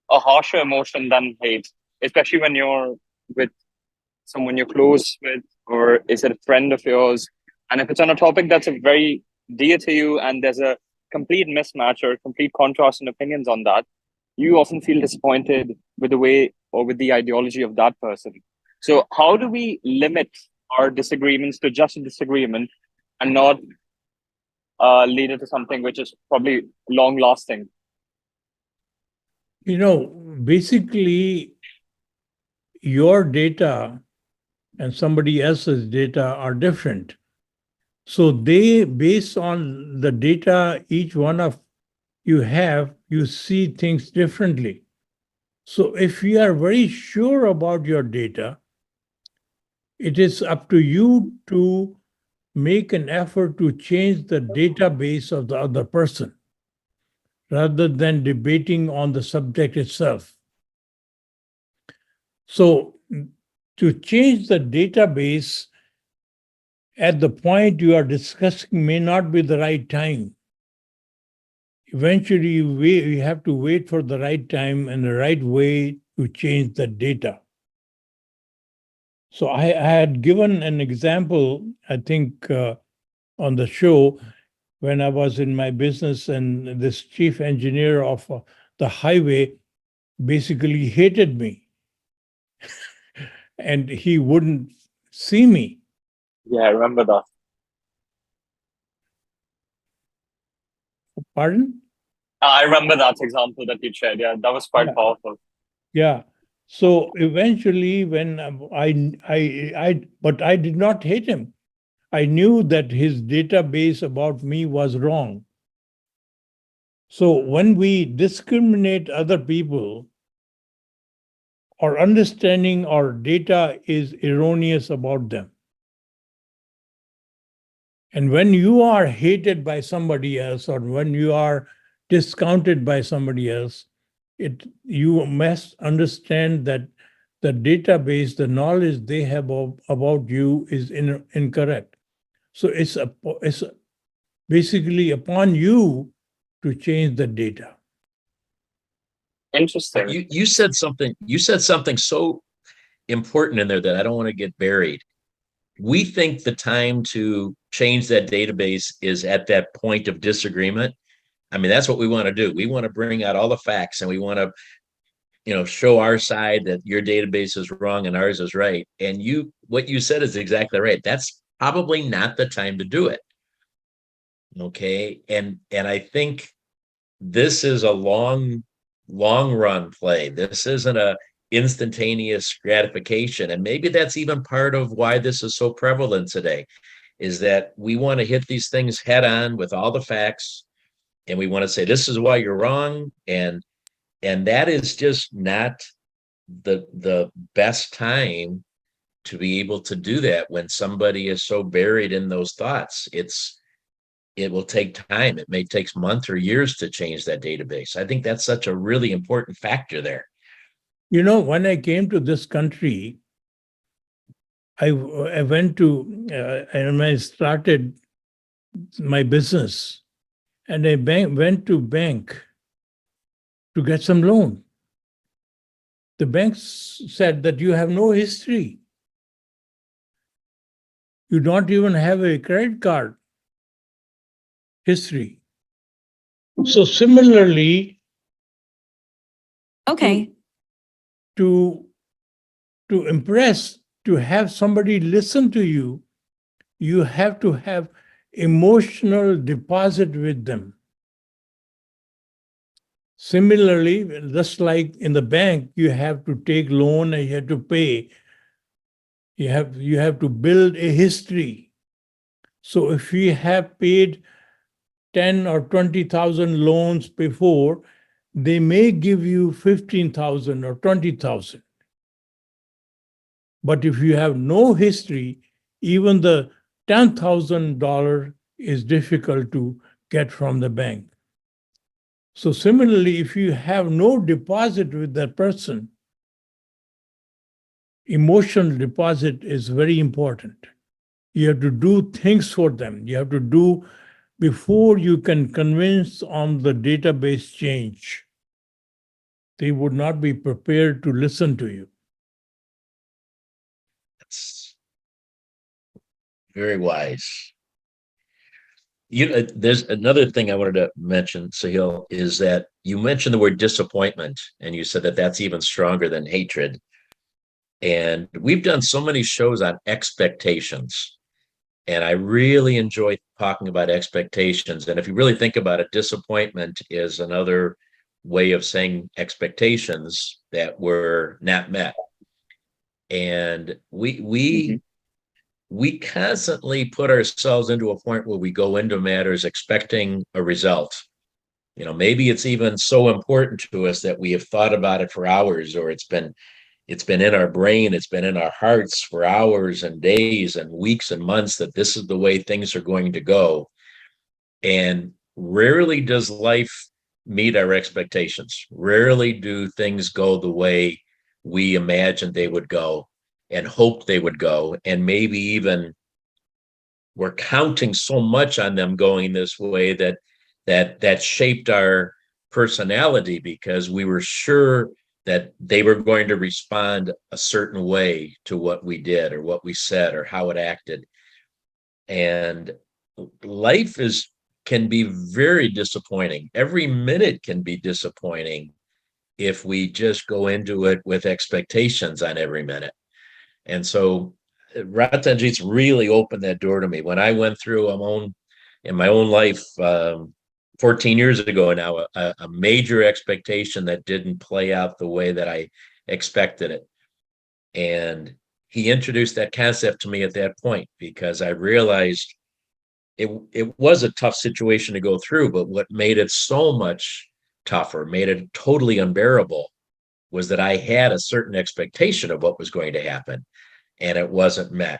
harsher emotion than hate, especially when you're with someone you're close with, or is it a friend of yours? And if it's on a topic that's a very dear to you and there's a complete mismatch or complete contrast in opinions on that, you often feel disappointed with the way or with the ideology of that person. So how do we limit our disagreements to just a disagreement and not lead it to something which is probably long lasting? Basically, your data and somebody else's data are different. So based on the data each one of you have, you see things differently. So if you are very sure about your data, it is up to you to make an effort to change the database of the other person rather than debating on the subject itself. So to change the database at the point you are discussing may not be the right time. Eventually, you have to wait for the right time and the right way to change the data. So I had given an example, I think, on the show when I was in my business, and this chief engineer of the highway basically hated me. And he wouldn't see me. Yeah, I remember that. Pardon? I remember that example that you shared. Yeah, that was quite powerful. Yeah. So eventually, when but I did not hate him. I knew that his database about me was wrong. So when we discriminate other people, our understanding our data is erroneous about them. And when you are hated by somebody else, or when you are discounted by somebody else, you must understand that the database, the knowledge they have about you is incorrect. So it's basically upon you to change the data. Interesting. You said something so important in there that I don't want to get buried. We think the time to change that database is at that point of disagreement. I mean, that's what we want to do. We want to bring out all the facts, and we want to, show our side that your database is wrong and ours is right. And what you said is exactly right. That's probably not the time to do it. Okay. And I think this is a long run play. This isn't instantaneous gratification. And maybe that's even part of why this is so prevalent today, is that we want to hit these things head on with all the facts, and we want to say, this is why you're wrong. And that is just not the best time to be able to do that when somebody is so buried in those thoughts. It will take time. It may take months or years to change that database. I think that's such a really important factor there. You know, when I came to this country, I went to, and I started my business, and I went to bank to get some loan. The bank said that you have no history. You don't even have a credit card history. So similarly, Okay. to impress, to have somebody listen to you, you have to have emotional deposit with them. Similarly, just like in the bank, you have to take loan and you have to pay. You have to build a history. So if you have paid 10 or 20,000 loans before, they may give you 15,000 or 20,000. But if you have no history, even the $10,000 is difficult to get from the bank. So similarly, if you have no deposit with that person, emotional deposit is very important. You have to do things for them. You have to do before you can convince on the database change. They would not be prepared to listen to you. That's very wise. There's another thing I wanted to mention, Sahil, is that you mentioned the word disappointment, and you said that that's even stronger than hatred. And we've done so many shows on expectations, and I really enjoy talking about expectations. And if you really think about it, disappointment is another way of saying expectations that were not met. And we constantly put ourselves into a point where we go into matters expecting a result. Maybe it's even so important to us that we have thought about it for hours, or it's been in our brain, it's been in our hearts for hours and days and weeks and months that this is the way things are going to go. And rarely does life meet our expectations. Rarely do things go the way we imagined they would go and hoped they would go. And maybe even we're counting so much on them going this way that shaped our personality, because we were sure that they were going to respond a certain way to what we did or what we said or how it acted. And life can be very disappointing. Every minute can be disappointing if we just go into it with expectations on every minute. And so Ratanjit's really opened that door to me. When I went through in my own life 14 years ago now, a major expectation that didn't play out the way that I expected it. And he introduced that concept to me at that point, because I realized it was a tough situation to go through, but what made it so much tougher, made it totally unbearable, was that I had a certain expectation of what was going to happen, and it wasn't met.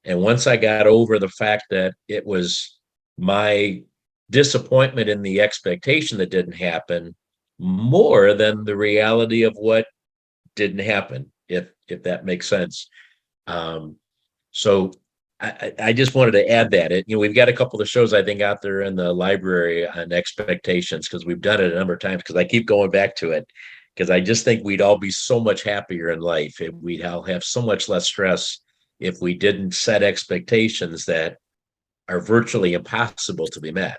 And once I got over the fact that it was my disappointment in the expectation that didn't happen more than the reality of what didn't happen, if that makes sense. So I just wanted to add that. We've got a couple of shows, I think, out there in the library on expectations, because we've done it a number of times, because I keep going back to it, because I just think we'd all be so much happier in life. We'd all have so much less stress if we didn't set expectations that are virtually impossible to be met.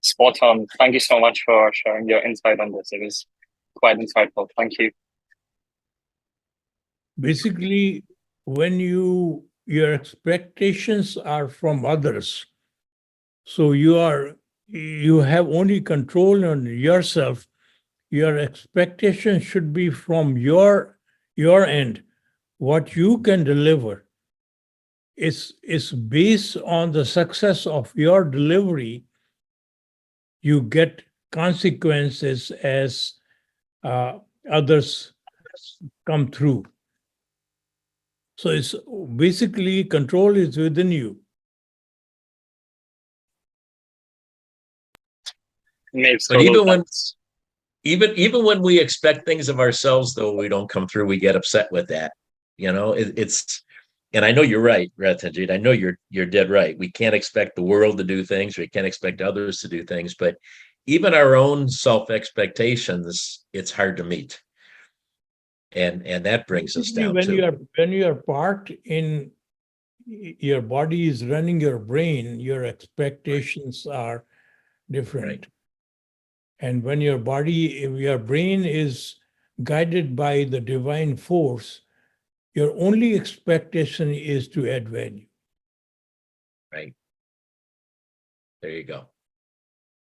Spot on. Thank you so much for sharing your insight on this. It was quite insightful. Thank you. Basically, when your expectations are from others, so you have only control on yourself, your expectation should be from your end, what you can deliver. It's based on the success of your delivery. You get consequences as others come through. So it's basically control is within you. Makes But total even when sense. even when we expect things of ourselves, though, we don't come through, we get upset with that. It's and I know you're right, Ratanjit. I know you're dead right. We can't expect the world to do things, we can't expect others to do things, but even our own self-expectations, it's hard to meet. And that brings us down When to you are parked in your body is running your brain, your expectations are different. Right. And when your brain is guided by the divine force, your only expectation is to add value. right. There you go.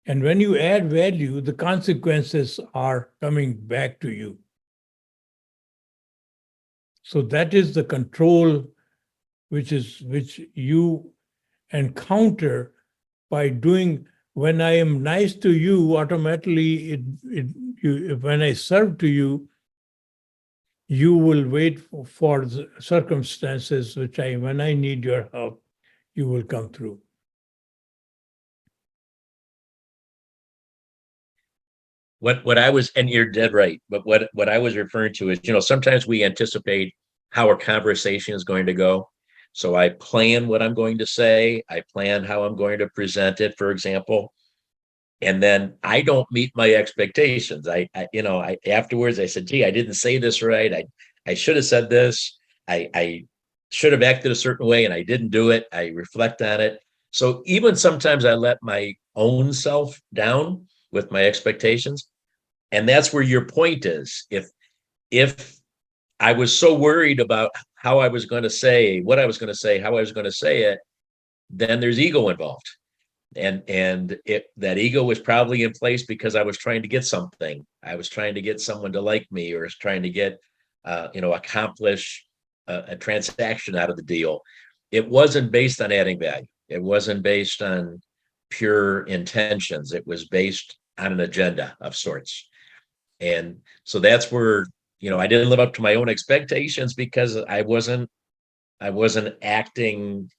And when you add value, the consequences are coming back to you. So that is the control which you encounter by doing. When I am nice to you, automatically when I serve to you, you will wait for the circumstances when I need your help, you will come through. What I was, and you're dead right, but what I was referring to is, sometimes we anticipate how a conversation is going to go. So I plan what I'm going to say, I plan how I'm going to present it, for example, and then I don't meet my expectations. I afterwards I said, gee, I didn't say this right. I should have said this. I should have acted a certain way and I didn't do it. I reflect on it. So even sometimes I let my own self down with my expectations. And that's where your point is. If I was so worried about how I was going to say, what I was going to say, how I was going to say it, then there's ego involved. And that ego was probably in place because I was trying to get something. I was trying to get someone to like me, or was trying to get accomplish a transaction out of the deal. It wasn't based on adding value. It wasn't based on pure intentions. It was based on an agenda of sorts. And so that's where, I didn't live up to my own expectations because I wasn't acting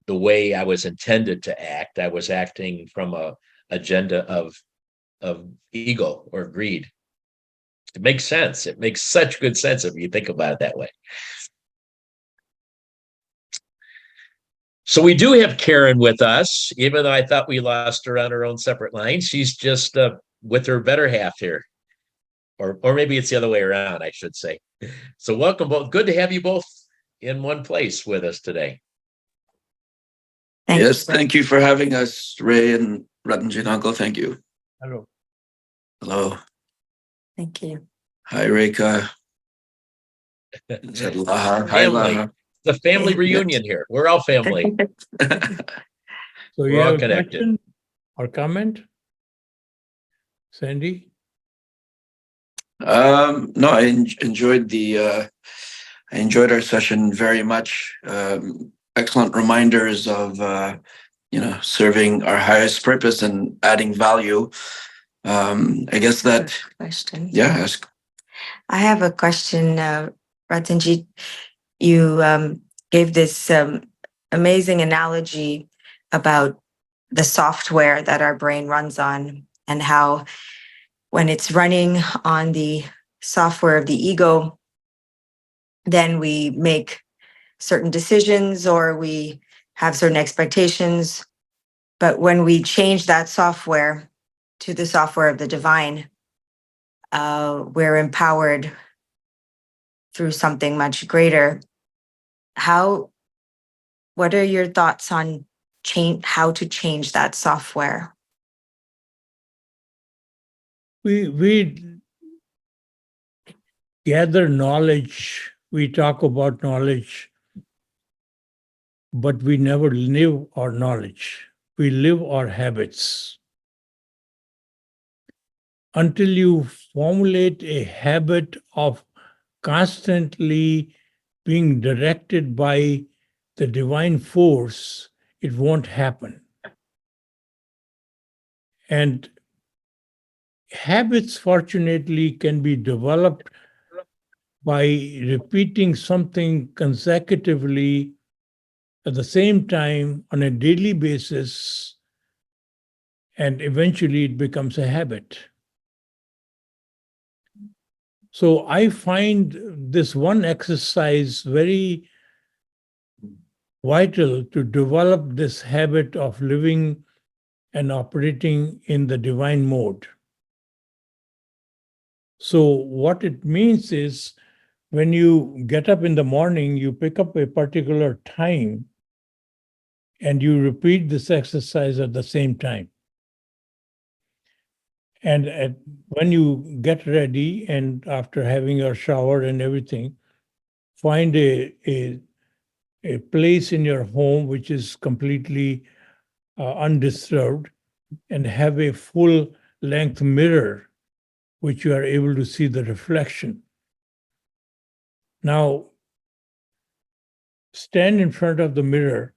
the way I was intended to act. I was acting from a agenda of ego or greed. It makes sense. It makes such good sense if you think about it that way. So we do have Karen with us, even though I thought we lost her on her own separate line. She's just with her better half here. Or maybe it's the other way around, I should say. So welcome both. Good to have you both in one place with us today. Thank you for having us, Ray and Ratanjit uncle. Thank you. Hello. Hello. Thank you. Hi, Rekha. Laha. Hi, Family. Laha. The family reunion here. We're all family. So you We're all have a connected. question or comment, Sandy? No, I enjoyed I enjoyed our session very much. Excellent reminders of serving our highest purpose and adding value. I guess that Question. yeah. Ask. I have a question, Ratanjit. You gave this amazing analogy about the software that our brain runs on, and how when it's running on the software of the ego, then we make certain decisions or we have certain expectations. But when we change that software to the software of the divine, we're empowered through something much greater. What are your thoughts on how to change that software? We gather knowledge, we talk about knowledge, but we never live our knowledge. We live our habits. until you formulate a habit of constantly being directed by the divine force, it won't happen. And habits, fortunately, can be developed by repeating something consecutively at the same time on a daily basis, and eventually it becomes a habit. So I find this one exercise very vital to develop this habit of living and operating in the divine mode. So what it means is, when you get up in the morning, you pick up a particular time and you repeat this exercise at the same time. And when you get ready and after having your shower and everything, find a place in your home which is completely undisturbed, and have a full length mirror which you are able to see the reflection. Now, stand in front of the mirror,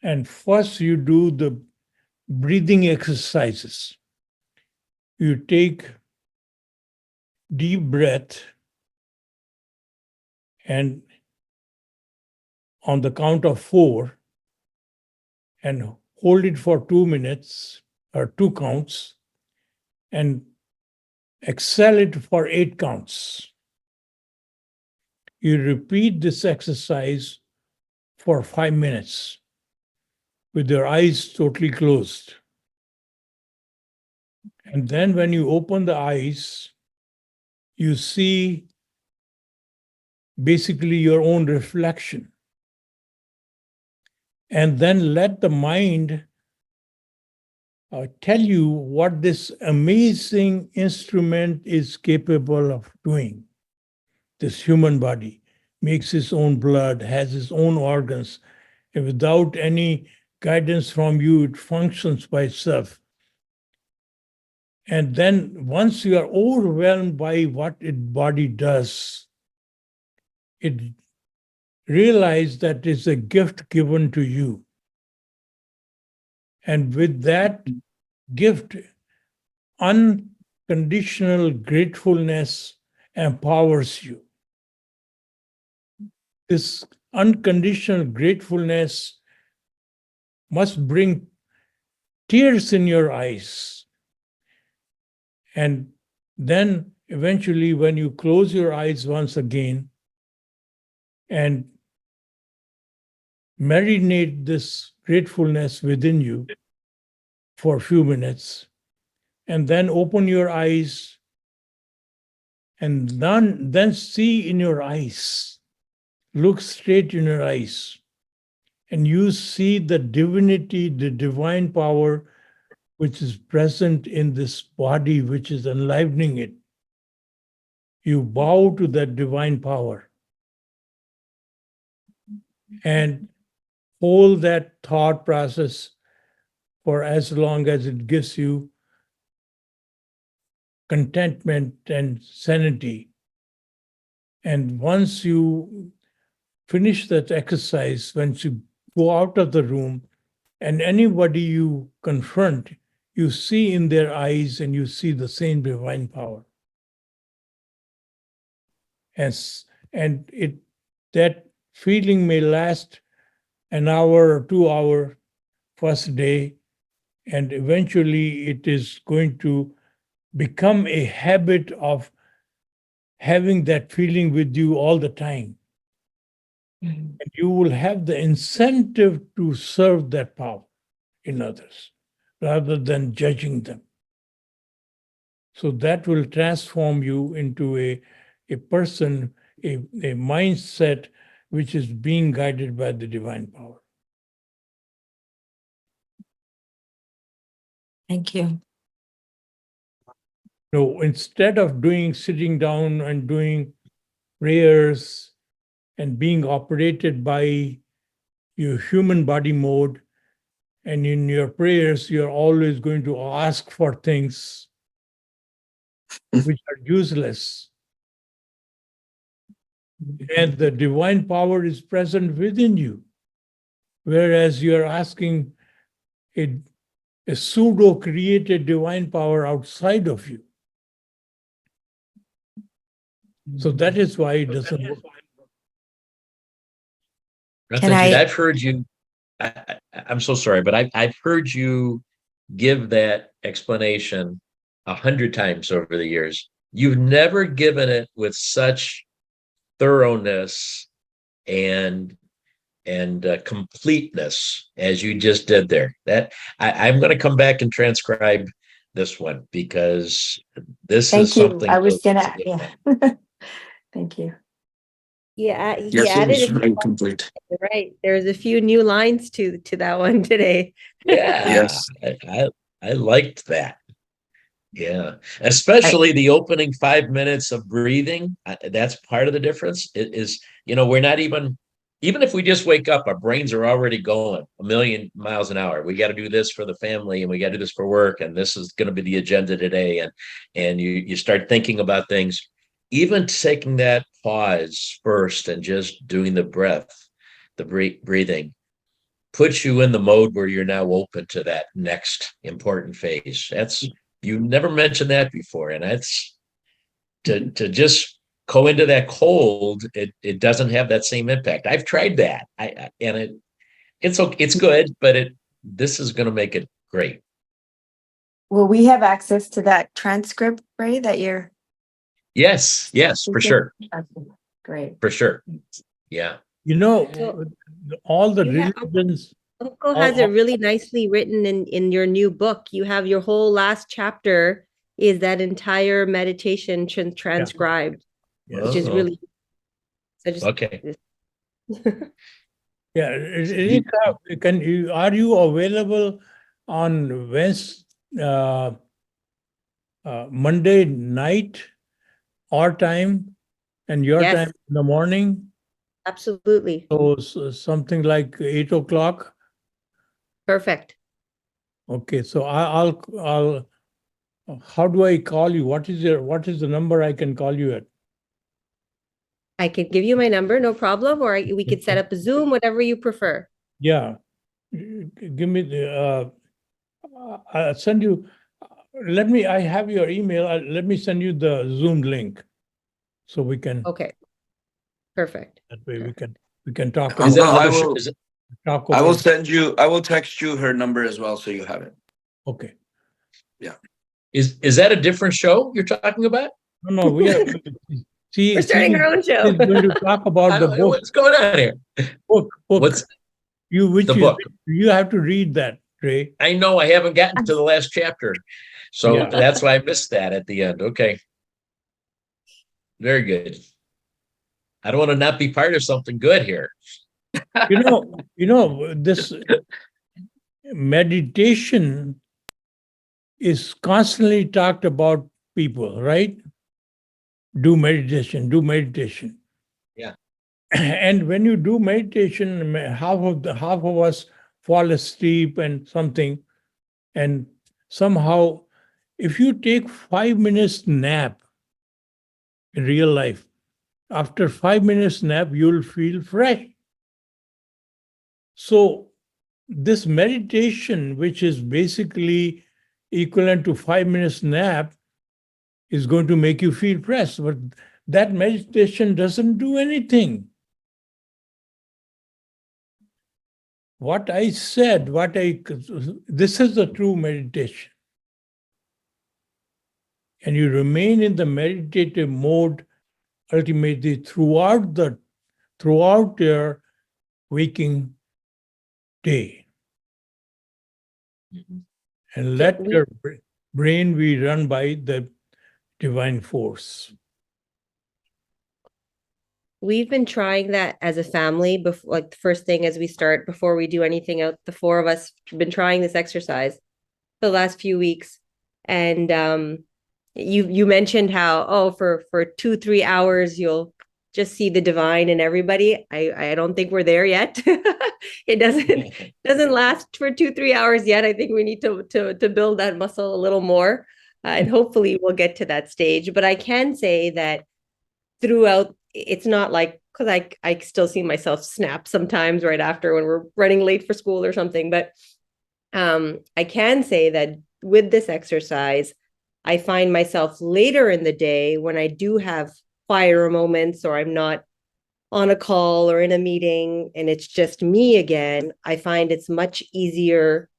and first you do the breathing exercises. You take deep breath, and on the count of 4, and hold it for 2 minutes or 2 counts, and exhale it for 8 counts. You repeat this exercise for 5 minutes with your eyes totally closed. And then when you open the eyes, you see basically your own reflection. And then let the mind tell you what this amazing instrument is capable of doing. This human body makes its own blood, has its own organs, and without any guidance from you, it functions by itself. And then once you are overwhelmed by what its body does, it realize that it's a gift given to you. And with that gift, unconditional gratefulness empowers you. This unconditional gratefulness must bring tears in your eyes. And then eventually, when you close your eyes once again and marinate this gratefulness within you for a few minutes, and then open your eyes and then see in your eyes, look straight in your eyes, and you see the divinity, the divine power which is present in this body, which is enlivening it. You bow to that divine power and hold that thought process for as long as it gives you contentment and sanity. And once you finish that exercise, once you go out of the room, and anybody you confront, you see in their eyes and you see the same divine power. And that feeling may last an hour or 2 hours first day, and eventually it is going to become a habit of having that feeling with you all the time. And you will have the incentive to serve that power in others rather than judging them. So that will transform you into a person, a mindset which is being guided by the divine power. Thank you. So instead of sitting down and doing prayers and being operated by your human body mode, and in your prayers, you're always going to ask for things, which are useless. And the divine power is present within you. Whereas you're asking a pseudo-created divine power outside of you. So that is why it doesn't work. Ratanjit, I've heard you, I'm so sorry, but I've heard you give that explanation 100 times over the years. You've never given it with such thoroughness and completeness as you just did there. That I'm going to come back and transcribe this one because this Thank is you. something. I was gonna, yeah. Thank you. Yeah, he Yes, it added was a few very lines, complete. right. There's a few new lines to that one today. Yeah, Yes. I liked that. Yeah, especially the opening 5 minutes of breathing. That's part of the difference. It is, we're not even if we just wake up, our brains are already going a million miles an hour. We got to do this for the family, and we got to do this for work, and this is going to be the agenda today. And you start thinking about things. Even taking that pause first and just doing the breath, the breathing, puts you in the mode where you're now open to that next important phase. You never mentioned that before, and that's to just go into that cold. It doesn't have that same impact. I've tried that, it's good, but this is going to make it great. Will we have access to that transcript, Ray, that you're? Yes, for sure, Great. for sure. Yeah. So, All the yeah, religions. Uncle has it really nicely written in your new book. You have your whole last chapter is that entire meditation transcribed, which is really. So just, okay. Yeah, are you available on Monday night our time and your Yes. time in the morning? Absolutely. So something like 8 o'clock. Perfect. Okay, so I'll. How do I call you? What is the number I can call you at? I can give you my number, no problem, or we could set up a Zoom, whatever you prefer. Yeah, give me the. I'll send you. I have your email. Let me send you the Zoom link, so we can. Okay. Perfect. That way we can talk. Is that I how will. Talk I will about. send you. I will text you her number as well, so you have it. Okay. Yeah. Is that a different show you're talking about? No, we are. We're starting our own show. He's going to talk about the book. What's going on here? Book. What's the book? You have to read that, Ray. I know I haven't gotten to the last chapter, so that's why I missed that at the end. Okay, very good. I don't want to not be part of something good here. This meditation is constantly talked about people, right? Do meditation. Yeah. And when you do meditation, half of us fall asleep and something. And somehow, if you take 5 minutes nap in real life, after 5 minutes nap, you'll feel fresh. So this meditation, which is basically equivalent to 5 minutes nap, is going to make you feel fresh. But that meditation doesn't do anything. What I said, this is the true meditation. And you remain in the meditative mode ultimately throughout your waking day. And let your brain be run by the divine force. We've been trying that as a family before, like the first thing as we start, before we do anything out, the four of us have been trying this exercise for the last few weeks. And you mentioned how, for 2-3 hours, you'll just see the divine in everybody. I don't think we're there yet. It doesn't last for 2-3 hours yet. I think we need to build that muscle a little more. And hopefully we'll get to that stage. But I can say that throughout, it's not like, because I still see myself snap sometimes right after when we're running late for school or something. But I can say that with this exercise, I find myself later in the day when I do have quieter moments or I'm not on a call or in a meeting and it's just me again, I find it's much easier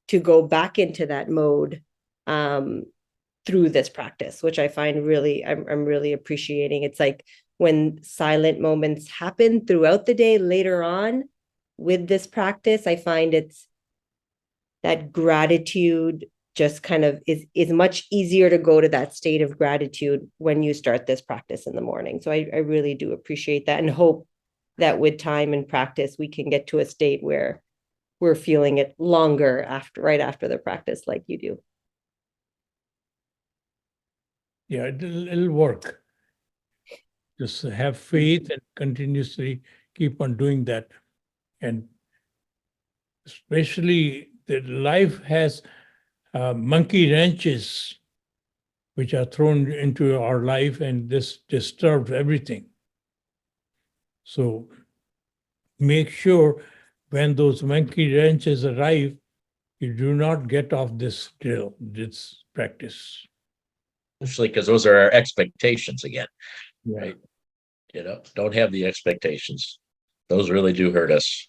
to go back into that mode through this practice, which I find really, I'm really appreciating. It's like when silent moments happen throughout the day later on with this practice, I find it's that gratitude just kind of is much easier to go to that state of gratitude when you start this practice in the morning. So I really do appreciate that and hope that with time and practice, we can get to a state where we're feeling it longer after, right after the practice, like you do. Yeah, it'll work. Just have faith and continuously keep on doing that. And especially that life has monkey wrenches which are thrown into our life, and this disturbs everything. So make sure when those monkey wrenches arrive, you do not get off this drill, this practice. Especially because those are our expectations again, Yeah. right? Don't have the expectations. Those really do hurt us.